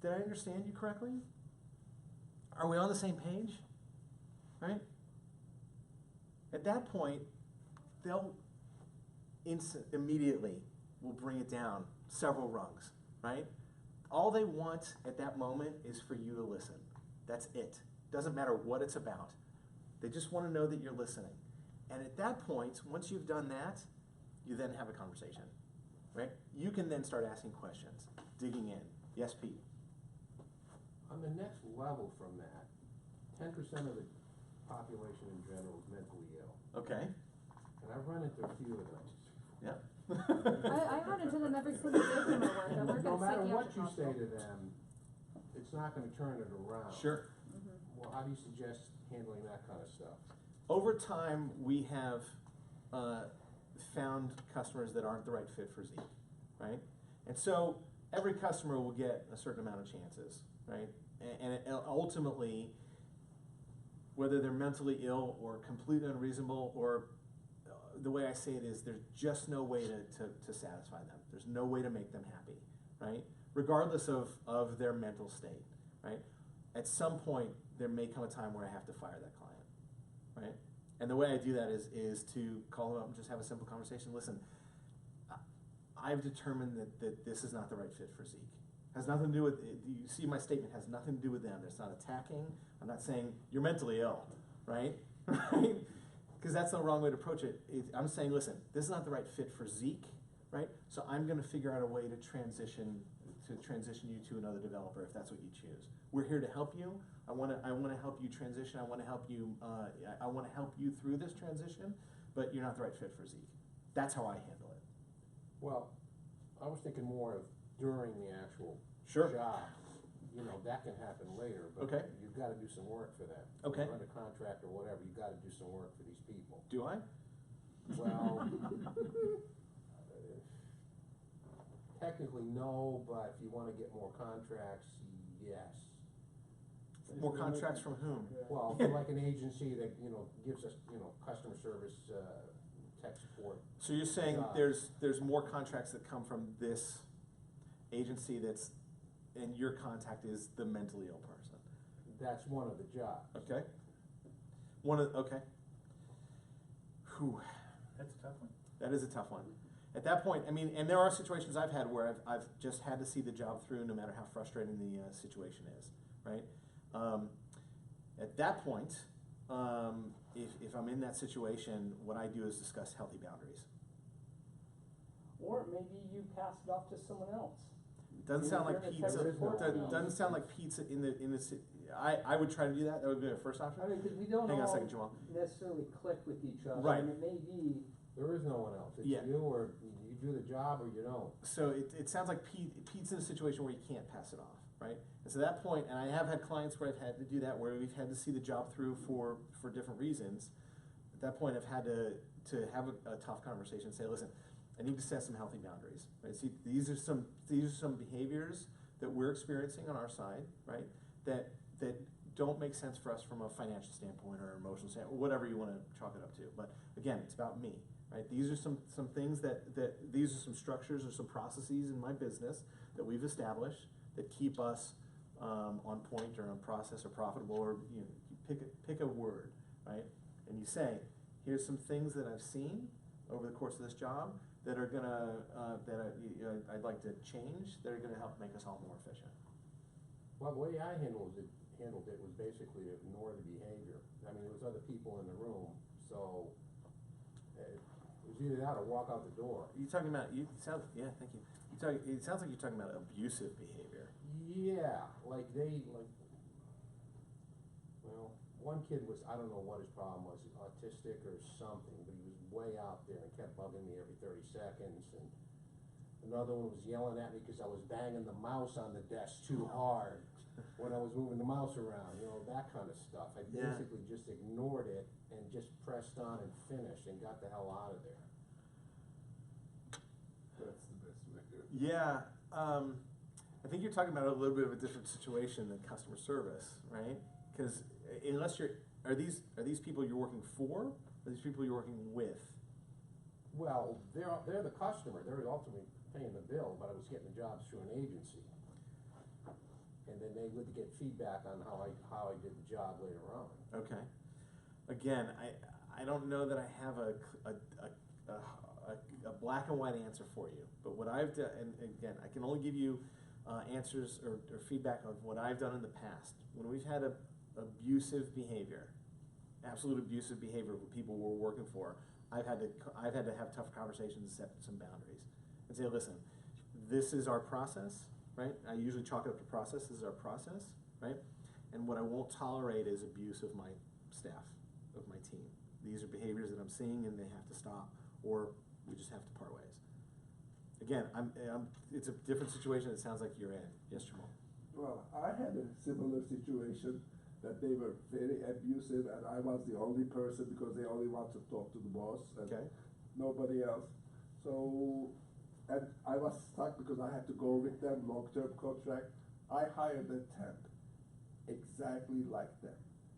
A: Did I understand you correctly? Are we on the same page, right? At that point, they'll immediately will bring it down several rungs, right? All they want at that moment is for you to listen. That's it. Doesn't matter what it's about. They just want to know that you're listening. And at that point, once you've done that, you then have a conversation, right? You can then start asking questions, digging in. Yes, Pete?
D: On the next level from that, 10% of the population in general is mentally ill.
A: Okay.
D: And I've run into a few of them.
A: Yep.
H: I run into them every single day from my work. I work
D: No
H: at a
D: matter what
H: psychiatric
D: you say
H: hospital.
D: to them, it's not going to turn it around.
A: Sure.
D: Well, how do you suggest handling that kind of stuff?
A: Over time, we have found customers that aren't the right fit for Zeke, right? And so every customer will get a certain amount of chances, right? And ultimately, whether they're mentally ill or completely unreasonable, or the way I say it is, there's just no way to satisfy them. There's no way to make them happy, right? Regardless of their mental state, right? At some point, there may come a time where I have to fire that client, right? And the way I do that is to call them up and just have a simple conversation. Listen, I've determined that this is not the right fit for Zeke. Has nothing to do with, you see my statement has nothing to do with them. It's not attacking. I'm not saying you're mentally ill, right? Right? Because that's the wrong way to approach it. I'm saying, listen, this is not the right fit for Zeke, right? So I'm going to figure out a way to transition you to another developer if that's what you choose. We're here to help you. I want to help you transition. I want to help you. I want to help you through this transition, but you're not the right fit for Zeke. That's how I handle it.
D: Well, I was thinking more of during the actual
A: Sure.
D: job. You know, that can happen later, but
A: Okay.
D: you've got to do some work for that.
A: Okay.
D: If you're under contract or whatever, you've got to do some work for these people.
A: Do I?
D: Well, technically no, but if you want to get more contracts, yes.
A: More contracts from whom?
D: Well, for like an agency that, gives us, customer service, tech support.
A: So you're saying
D: Jobs.
A: there's more contracts that come from this agency that's, and your contact is the mentally ill person.
D: That's one of the jobs.
A: Okay. Okay. Whew.
E: That's a tough one.
A: That is a tough one. At that point, I mean, and there are situations I've had where I've just had to see the job through, no matter how frustrating the situation is, right? At that point, if I'm in that situation, what I do is discuss healthy boundaries.
K: Or maybe you pass it off to someone else.
A: Doesn't sound like pizza.
D: Doesn't
A: Doesn't sound like pizza in the. I would try to do that. That would be our first option.
K: I mean, because we don't
A: Hang on a
K: all
A: second, Jamal.
K: necessarily click with each other.
A: Right.
K: And it may be,
D: There is no one else. It's
A: Yeah.
D: you, or you do the job or you don't.
A: So it sounds like Pete's in a situation where you can't pass it off, right? And so that point, and I have had clients where I've had to do that, where we've had to see the job through for different reasons. At that point, I've had to have a tough conversation and say, listen, I need to set some healthy boundaries, right? See, these are some behaviors that we're experiencing on our side, right? That don't make sense for us from a financial standpoint or emotional standpoint, or whatever you want to chalk it up to. But again, it's about me, right? These are some things that these are some structures or some processes in my business that we've established that keep us on point or on process or profitable, or you pick a word, right? And you say, here's some things that I've seen over the course of this job that are gonna I'd like to change. That are gonna help make us all more efficient.
D: Well, the way I handled it was basically to ignore the behavior. I mean, there was other people in the room, so it was either that or walk out the door.
A: You talking about? Thank you. It sounds like you're talking about abusive behavior.
D: Yeah, well, one kid was, I don't know what his problem was, autistic or something, but he was way out there and kept bugging me every 30 seconds. And another one was yelling at me because I was banging the mouse on the desk too hard when I was moving the mouse around, that kind of stuff. I
A: Yeah.
D: basically just ignored it and just pressed on and finished and got the hell out of there.
F: That's the best way to do it.
A: Yeah, I think you're talking about a little bit of a different situation than customer service, right? Because unless are these people you're working for? Or are these people you're working with?
D: Well, they're the customer. They're ultimately paying the bill, but I was getting the jobs through an agency. And then they would get feedback on how I did the job later on.
A: Okay. Again, I don't know that I have a black and white answer for you, but what I've done, and again, I can only give you answers or feedback on what I've done in the past. When we've had abusive behavior, absolute abusive behavior with people we're working for, I've had to have tough conversations and set some boundaries and say, listen, this is our process, right? I usually chalk it up to process. This is our process, right? And what I won't tolerate is abuse of my staff, of my team. These are behaviors that I'm seeing, and they have to stop, or we just have to part ways. Again, it's a different situation. It sounds like you're in. Yes, Jamal.
F: Well, I had a similar situation that they were very abusive, and I was the only person because they only want to talk to the boss and
A: Okay.
F: nobody else. So, and I was stuck because I had to go with them, long-term contract. I hired a temp exactly like them,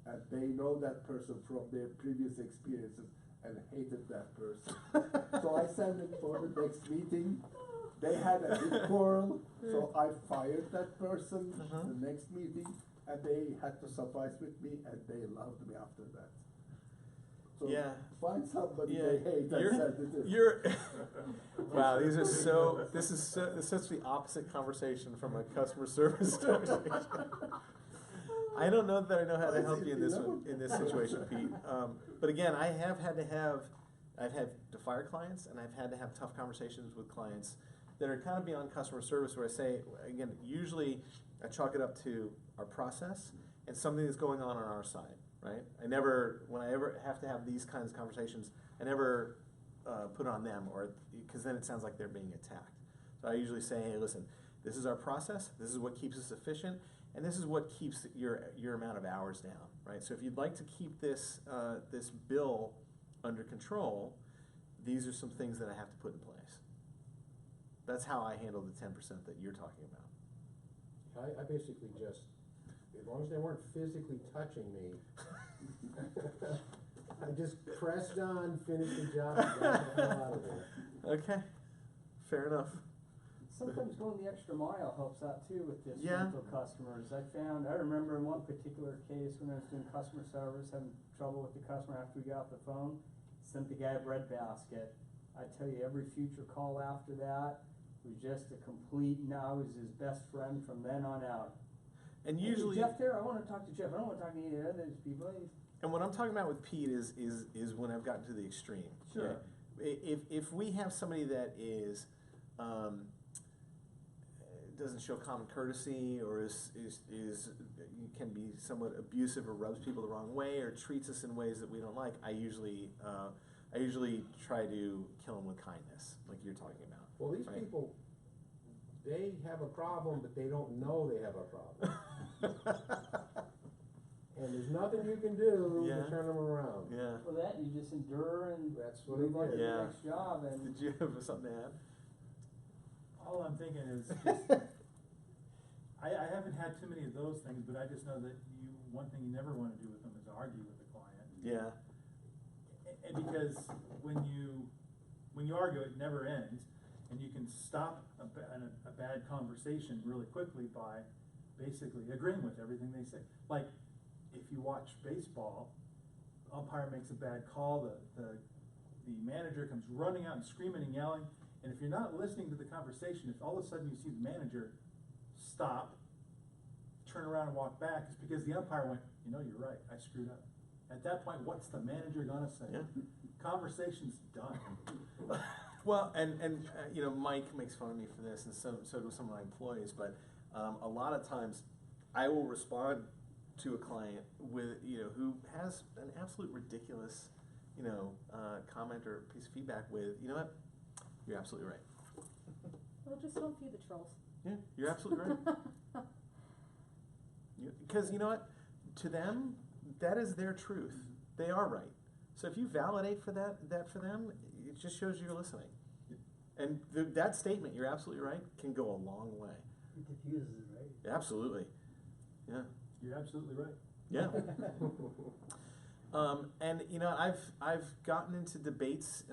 F: and they know that person from their previous experiences and hated that person. So I sent them for the next meeting. They had a big quarrel, so I fired that person the next meeting, and they had to suffice with me, and they loved me after that. So
A: Yeah.
F: find somebody
A: Yeah,
F: they hate and send it in.
A: you're wow, these are so, this is such the opposite conversation from a customer service conversation. I don't know that I know how to help you in this situation, Pete. But again, I've had to fire clients, and I've had to have tough conversations with clients that are kind of beyond customer service, where I say, again, usually I chalk it up to our process and something that's going on our side, right? When I ever have to have these kinds of conversations, I never put it on them, or because then it sounds like they're being attacked. So I usually say, hey, listen, this is our process, this is what keeps us efficient, and this is what keeps your amount of hours down, right? So if you'd like to keep this this bill under control, these are some things that I have to put in place. That's how I handle the 10% that you're talking about.
D: I basically just, as long as they weren't physically touching me, I just pressed on, finished the job, and got the hell out of there.
A: Okay, fair enough.
K: sometimes going the extra mile helps out too with
A: Yeah.
K: disgruntled customers. I remember in one particular case when I was doing customer service, having trouble with the customer after we got off the phone, sent the guy a bread basket. I tell you, every future call after that was just a complete, I was his best friend from then on out.
A: And
K: Hey,
A: usually,
K: Jeff there, I wanna talk to Jeff, I don't wanna talk to any of the other people.
A: and what I'm talking about with Pete is when I've gotten to the extreme.
K: Sure.
A: right? If we have somebody that is, doesn't show common courtesy, or is can be somewhat abusive, or rubs people the wrong way, or treats us in ways that we don't like, I usually try to kill them with kindness, like you're talking about.
D: Well, these
A: Right.
D: people, they have a problem, but they don't know they have a problem. And there's nothing you can do
A: Yeah.
D: to turn them around.
A: Yeah.
K: For that, you just endure and
D: That's what
K: move
D: he
K: on to
D: did.
K: the
A: Yeah.
K: next job and.
A: Did you have something to add?
E: All I'm thinking is just, I haven't had too many of those things, but I just know that one thing you never wanna do with them is argue with the client.
A: Yeah.
E: And because when you argue, it never ends, and you can stop a bad conversation really quickly by basically agreeing with everything they say. Like, if you watch baseball, umpire makes a bad call, the manager comes running out and screaming and yelling, and if you're not listening to the conversation, if all of a sudden you see the manager stop, turn around and walk back, it's because the umpire went, you're right, I screwed up. At that point, what's the manager gonna say?
A: Yeah.
E: Conversation's done.
A: Well, and Mike makes fun of me for this, and so do some of my employees. But a lot of times, I will respond to a client with who has an absolute ridiculous comment or piece of feedback with, you know what, you're absolutely right.
H: Well, just don't feed the trolls.
A: Yeah, you're absolutely right. Because you know what, to them, that is their truth. They are right. So if you validate for that for them, it just shows you're listening. And that statement, you're absolutely right, can go a long way.
B: It diffuses it, right?
A: Absolutely. Yeah.
E: You're absolutely right.
A: Yeah. And I've gotten into debates,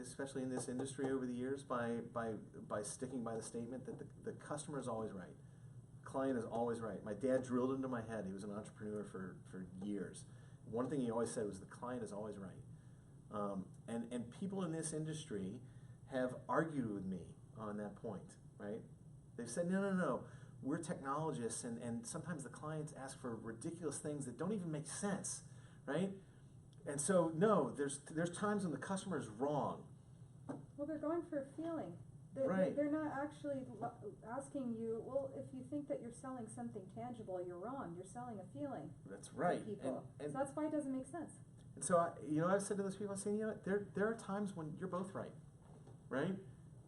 A: especially in this industry over the years, by sticking by the statement that the customer is always right. Client is always right. My dad drilled into my head. He was an entrepreneur for years. One thing he always said was the client is always right. And people in this industry have argued with me on that point, right? They've said, no, we're technologists, and sometimes the clients ask for ridiculous things that don't even make sense, right? And so, no, there's times when the customer is wrong.
H: Well, they're going for a feeling.
A: Right.
H: They're not actually asking you, well, if you think that you're selling something tangible, you're wrong. You're selling a feeling.
A: That's right.
H: To people.
A: And
H: So that's why it doesn't make sense.
A: And so, I've said to those people, I say, there are times when you're both right, right?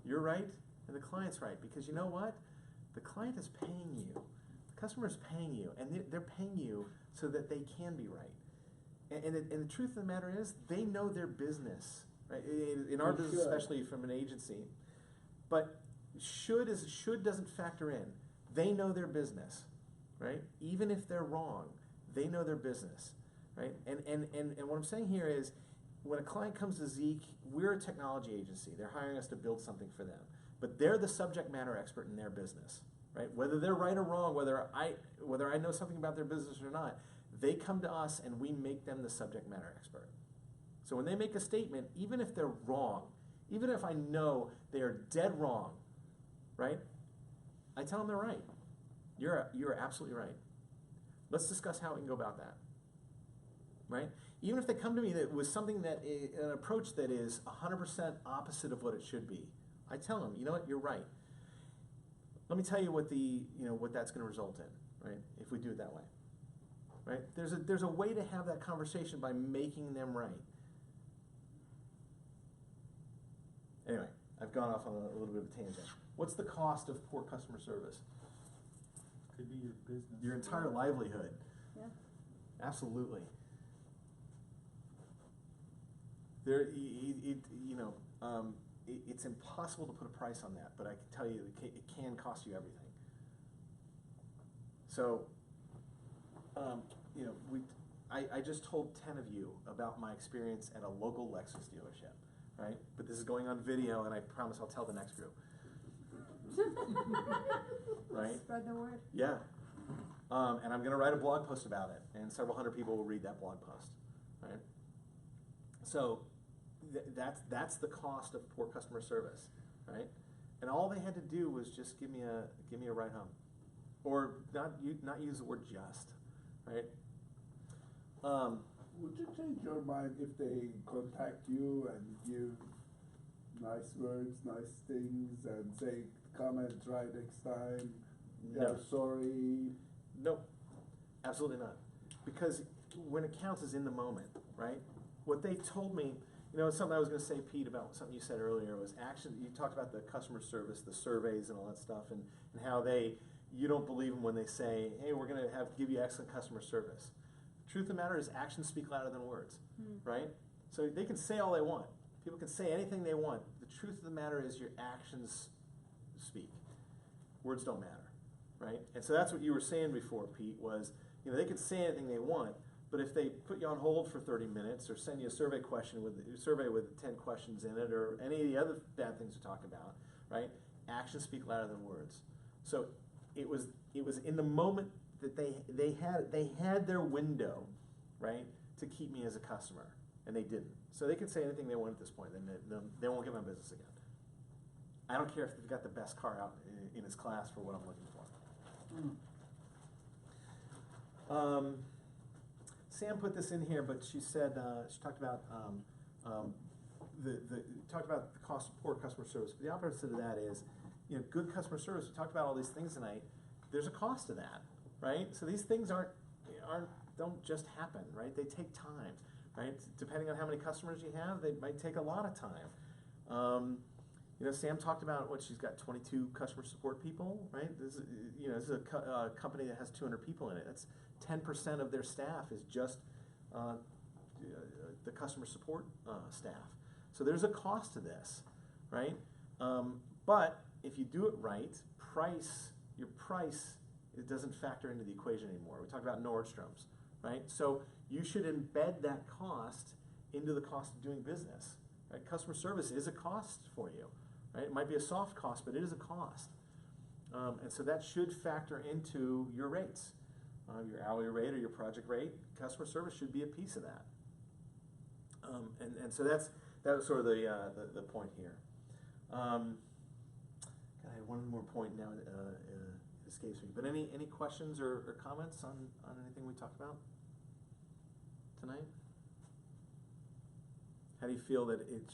A: You're right, and the client's right, because you know what? The client is paying you. The customer is paying you, and they're paying you so that they can be right. And the truth of the matter is, they know their business, right? In our business, especially from an agency. But should doesn't factor in. They know their business, right? Even if they're wrong, they know their business, right? And what I'm saying here is, when a client comes to Zeek, we're a technology agency. They're hiring us to build something for them. But they're the subject matter expert in their business, right? Whether they're right or wrong, whether I know something about their business or not, they come to us and we make them the subject matter expert. So when they make a statement, even if they're wrong, even if I know they are dead wrong, right? I tell them they're right. You're absolutely right. Let's discuss how we can go about that, right? Even if they come to me with something an approach that is 100% opposite of what it should be, I tell them, you know what, you're right. Let me tell you what what that's going to result in, right? If we do it that way, right? There's a way to have that conversation by making them right. Anyway, I've gone off on a little bit of a tangent. What's the cost of poor customer service?
E: Could be your business.
A: Your entire livelihood.
H: Yeah.
A: Absolutely. It's impossible to put a price on that, but I can tell you it can cost you everything. So, I just told 10 of you about my experience at a local Lexus dealership, right? But this is going on video, and I promise I'll tell the next group. right?
H: Spread the word.
A: Yeah. And I'm gonna write a blog post about it, and several hundred people will read that blog post, right? So that's the cost of poor customer service, right? And all they had to do was just give me a ride home, or not use the word just, right?
F: Would you change your mind if they contact you and give nice words, nice things, and say, come and try next time,
A: No.
F: sorry?
A: Nope, absolutely not. Because when it counts is in the moment, right? What they told me, something I was gonna say, Pete, about something you said earlier was you talked about the customer service, the surveys and all that stuff, and how you don't believe them when they say, hey, we're gonna give you excellent customer service. Truth of the matter is actions speak louder than words, right? So they can say all they want. People can say anything they want. The truth of the matter is your actions speak. Words don't matter, right? And so that's what you were saying before, Pete, was, they can say anything they want, but if they put you on hold for 30 minutes or send you a survey with 10 questions in it, or any of the other bad things we talk about, right? Actions speak louder than words. So it was in the moment that they had their window, right, to keep me as a customer, and they didn't. So they can say anything they want at this point, then they won't get my business again. I don't care if they've got the best car out in his class for what I'm looking for. Sam put this in here, but she said she talked about talked about the cost of poor customer service. But the opposite of that is, good customer service. We talked about all these things tonight. There's a cost to that, right? So these things don't just happen, right? They take time, right? Depending on how many customers you have, they might take a lot of time. Sam talked about what she's got 22 customer support people, right? This is a company that has 200 people in it. That's 10% of their staff is just the customer support staff. So there's a cost to this, right? But if you do it right, your price, it doesn't factor into the equation anymore. We talked about Nordstrom's, right? So you should embed that cost into the cost of doing business, right? Customer service is a cost for you, right? It might be a soft cost, but it is a cost. And so that should factor into your rates, your hourly rate or your project rate. Customer service should be a piece of that. And so that was sort of the point here. I had one more point now. It escapes me. But any questions or comments on anything we talked about tonight? How do you feel that it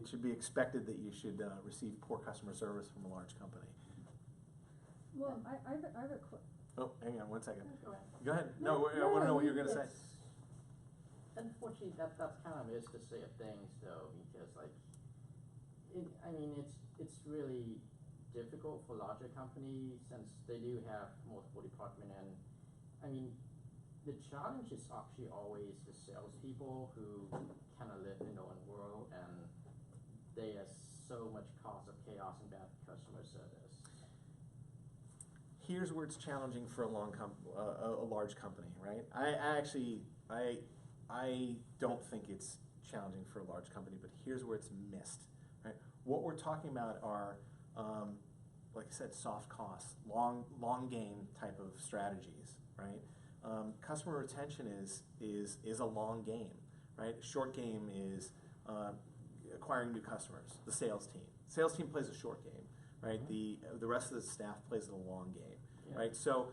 A: should be expected that you should receive poor customer service from a large company?
H: Well, I have a
A: Oh, hang on 1 second.
C: Go ahead.
A: Go ahead. No, I want to know what you're going to say.
C: Unfortunately, that's kind of is the state of things, though, because it's really difficult for larger companies since they do have multiple departments, and the challenge is actually always the salespeople who kind of live in their own world, and they have so much cause of chaos and bad customer service.
A: Here's where it's challenging for a large company, right? I don't think it's challenging for a large company, but here's where it's missed, right? What we're talking about are, like I said, soft costs, long game type of strategies, right? Customer retention is a long game, right? Short game is acquiring new customers. The sales team. Sales team plays a short game, right? The rest of the staff plays a long game, right? So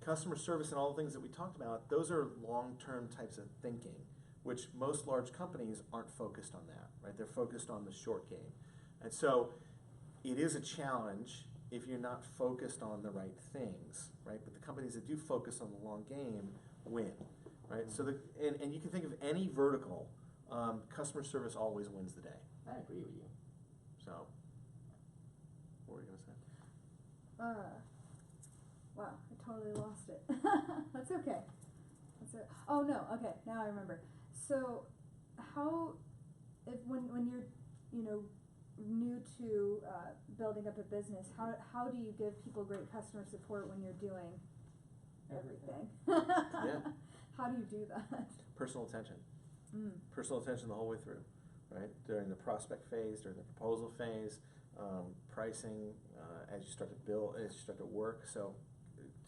A: customer service and all the things that we talked about, those are long-term types of thinking, which most large companies aren't focused on that, right? They're focused on the short game. And so it is a challenge if you're not focused on the right things, right? But the companies that do focus on the long game win, right? So and you can think of any vertical, customer service always wins the day.
C: I agree with you.
A: So, what were you going to say?
H: Wow, I totally lost it. That's okay. Oh no, okay, now I remember. So, when you're, new to building up a business, how do you give people great customer support when you're doing everything?
A: Yeah.
H: How do you do that?
A: Personal attention. Personal attention the whole way through, right? During the prospect phase, during the proposal phase, pricing, as you start to build, as you start to work. So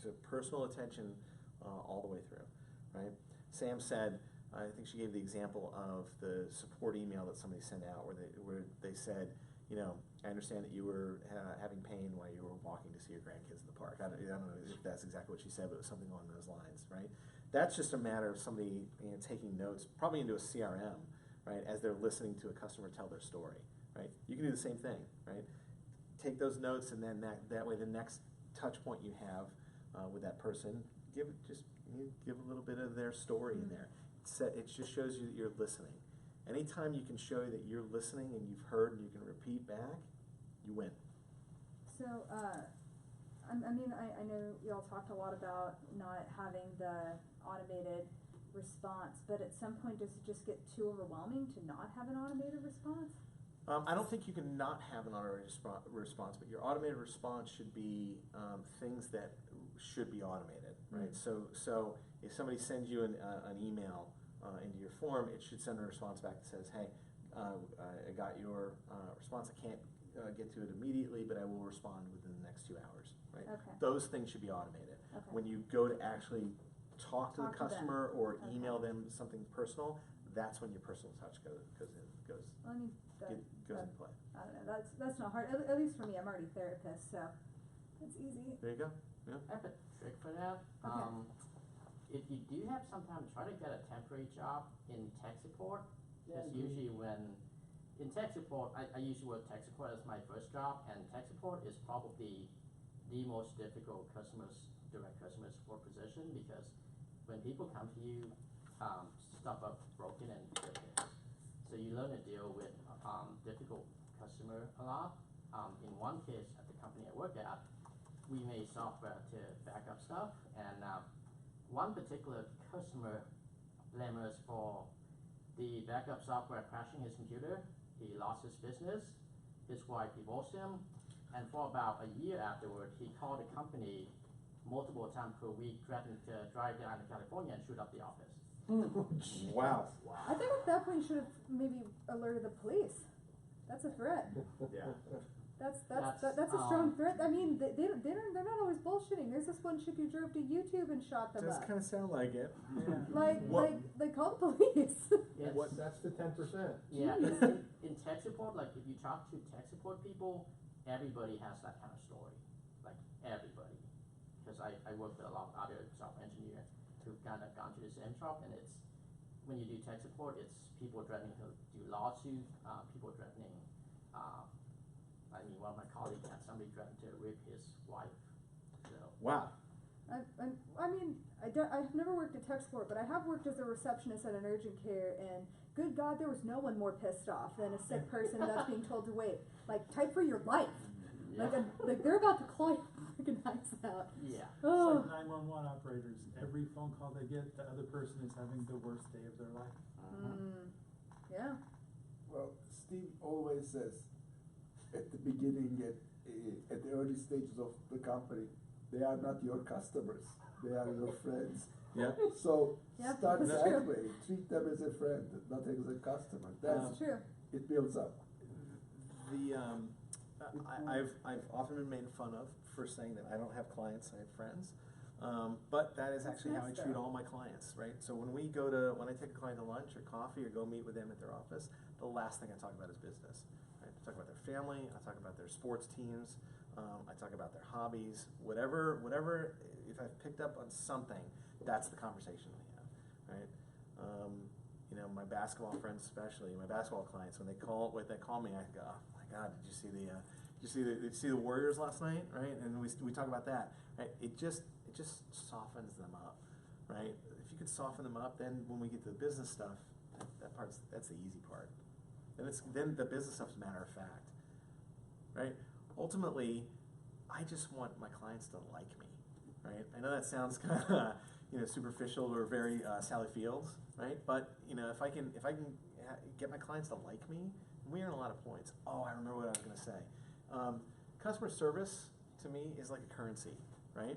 A: to personal attention all the way through, right? Sam said, I think she gave the example of the support email that somebody sent out where they said, you know, I understand that you were having pain while you were walking to see your grandkids in the park. I don't know if that's exactly what she said, but it was something along those lines, right? That's just a matter of somebody, you know, taking notes, probably into a CRM, right, as they're listening to a customer tell their story, right? You can do the same thing, right? Take those notes, and then that way the next touch point you have with that person, give a little bit of their story in there. It just shows you that you're listening. Anytime you can show that you're listening and you've heard and you can repeat back, you win.
H: So, I know y'all talked a lot about not having the automated response, but at some point, does it just get too overwhelming to not have an automated response?
A: I don't think you can not have an automated response, but your automated response should be things that should be automated, right? So if somebody sends you an email into your form, it should send a response back that says, hey, I got your response. I can't get to it immediately, but I will respond within the next 2 hours, right?
H: Okay.
A: Those things should be automated.
H: Okay.
A: When you go to actually talk to the
H: Talk to them.
A: customer or
H: Okay.
A: email them something personal, that's when your personal touch goes
H: Well, I mean,
A: into play.
H: I don't know, that's not hard, at least for me, I'm already a therapist, so it's easy.
A: There you go. Yeah.
C: I have a trick for that.
H: Okay.
C: If you do have some time, try to get a temporary job in tech support.
K: Yeah,
C: Because usually in tech support, I usually work tech support as my first job, and tech support is probably the most difficult direct customer support position, because when people come to you, stuff are broken and fixed. So you learn to deal with difficult customer a lot. In one case, at the company I work at, we made software to back up stuff, and one particular customer blamed us for the backup software crashing his computer. He lost his business, his wife divorced him, and for about a year afterward, he called the company multiple times per week, threatening to drive down to California and shoot up the office.
A: Wow.
H: I think at that point you should have maybe alerted the police. That's a threat.
J: Yeah.
H: That's a strong threat. I mean, they're not always bullshitting. There's this one chick who drove to YouTube and shot them
A: Does
H: up.
A: kind of sound like it.
K: Yeah.
H: Like call the police.
D: That's the 10%.
C: Yeah, in tech support, like if you talk to tech support people, everybody has that kind of story. Like everybody. Because I work with a lot of other software engineers who've kind of gone to the same shop, and it's, when you do tech support, it's people threatening to do lawsuits, people threatening, one of my colleagues had somebody threaten to rape his wife, so.
A: Wow.
H: I've never worked at tech support, but I have worked as a receptionist at an urgent care, and good God, there was no one more pissed off than a sick person that's being told to wait. Like, type for your life.
C: Yeah.
H: Like they're about to claw your freaking eyes out.
C: Yeah.
H: Oh.
E: It's like 911 operators. Every phone call they get, the other person is having the worst day of their life.
H: Yeah.
F: Well, Steve always says, at the beginning, at the early stages of the company, they are not your customers, they are your friends.
A: Yeah.
F: So
H: Yeah,
F: start
H: that's
F: that
H: true.
F: way, treat them as a friend, not as a customer.
H: That's true.
F: It builds up.
A: I've often been made fun of for saying that I don't have clients, I have friends. But that is
H: That's
A: actually how I
H: nice,
A: treat
H: though.
A: all my clients, right? So when I take a client to lunch or coffee or go meet with them at their office, the last thing I talk about is business. Right? I talk about their family, I talk about their sports teams, I talk about their hobbies, whatever, if I've picked up on something, that's the conversation we have, right? My basketball friends especially, my basketball clients, when they call me, I go, oh my God, did you see the Warriors last night, right? And we talk about that, right? It just softens them up, right? If you could soften them up, then when we get to the business stuff, that's the easy part. Then the business stuff's a matter of fact, right? Ultimately, I just want my clients to like me, right? I know that sounds kind of superficial or very Sally Fields, right? But if I can get my clients to like me, we earn a lot of points. Oh, I remember what I was going to say. Customer service to me is like a currency, right?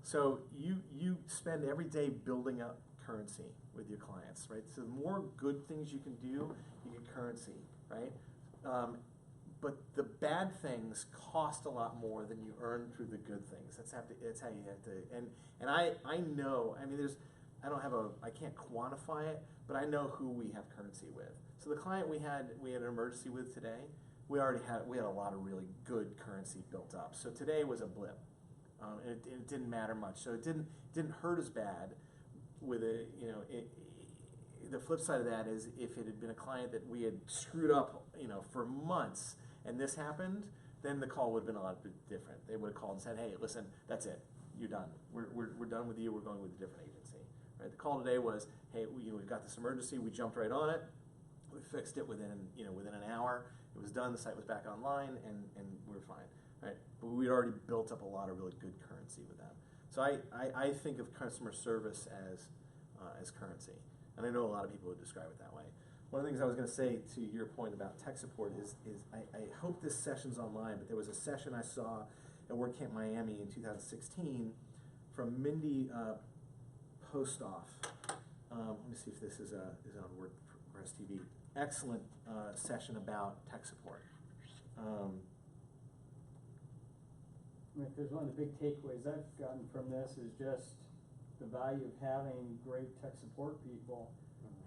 A: So you spend every day building up currency with your clients, right? So the more good things you can do, you get currency, right? but the bad things cost a lot more than you earn through the good things. That's how you have to, and I know, I mean, I can't quantify it, but I know who we have currency with. So the client we had an emergency with today, we had a lot of really good currency built up. So today was a blip. It didn't matter much. So it didn't hurt as bad with it, you know, the flip side of that is if it had been a client that we had screwed up, you know, for months and this happened, then the call would have been a lot different. They would have called and said, hey, listen, that's it. You're done. We're done with you. We're going with a different agency. Right? The call today was, hey, we've got this emergency. We jumped right on it. We fixed it within an hour. It was done. The site was back online, and we were fine. Right? But we'd already built up a lot of really good currency with them. So I think of customer service as currency. And I know a lot of people would describe it that way. One of the things I was going to say to your point about tech support is I hope this session's online, but there was a session I saw at WordCamp Miami in 2016 from Mindy Postoff. Let me see if this is on WordPress TV. Excellent session about tech support.
K: I mean, if there's one of the big takeaways I've gotten from this is just the value of having great tech support people,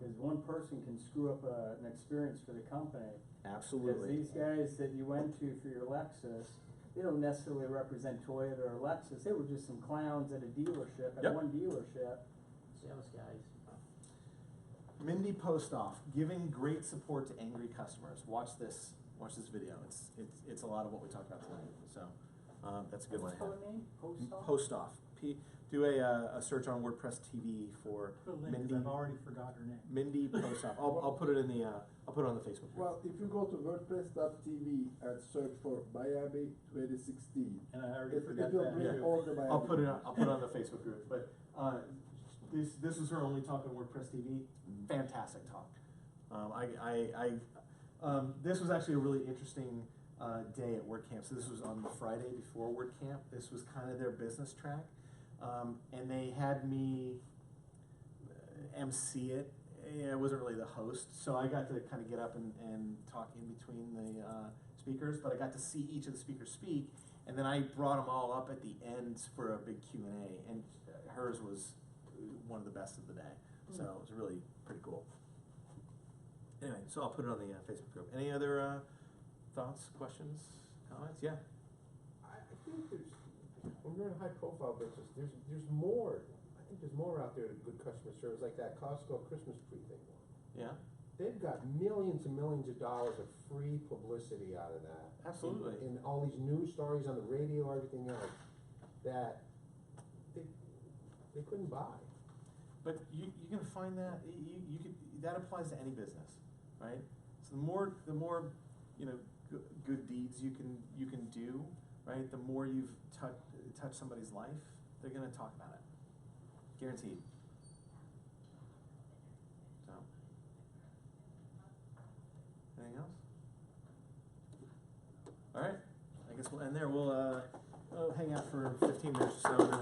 K: because one person can screw up an experience for the company.
A: Absolutely.
K: Because these guys that you went to for your Lexus, they don't necessarily represent Toyota or Lexus. They were just some clowns at a dealership, at one dealership.
C: Sales guys.
A: Mindy Postoff, giving great support to angry customers. Watch this video. It's a lot of what we talked about tonight. So that's a good one.
K: What's her name?
A: Postoff. Do a search on WordPress TV for
E: Put a link, 'cause
A: Mindy.
E: I've already forgot her name.
A: Mindy Postoff. I'll put it in the I'll put it on the Facebook group.
F: Well, if you go to WordPress.tv and search for Miami 2016,
E: And I already
F: it
E: forgot
F: will
E: that.
F: bring
A: Yeah.
F: all the Miami.
A: I'll put it on the Facebook group. But this is her only talk on WordPress TV. Fantastic talk. This was actually a really interesting day at WordCamp. So this was on the Friday before WordCamp. This was kind of their business track, and they had me MC it. I wasn't really the host, so I got to kind of get up and talk in between the speakers. But I got to see each of the speakers speak, and then I brought them all up at the end for a big Q&A. And hers was one of the best of the day, so it was really pretty cool. Anyway, so I'll put it on the Facebook group. Any other thoughts, questions, comments? Yeah.
D: I think when you're in a high profile business, there's more. I think there's more out there to good customer service, like that Costco Christmas tree thing.
A: Yeah.
D: They've got millions and millions of dollars of free publicity out of that.
A: Absolutely.
D: In all these news stories on the radio, everything else, that they couldn't buy.
A: But you can find that you could, that applies to any business, right? So the more good deeds you can do, right? The more you've touched somebody's life, they're going to talk about it, guaranteed. So, anything else? All right, I guess we'll end there. We'll hang out for 15 minutes or so, and then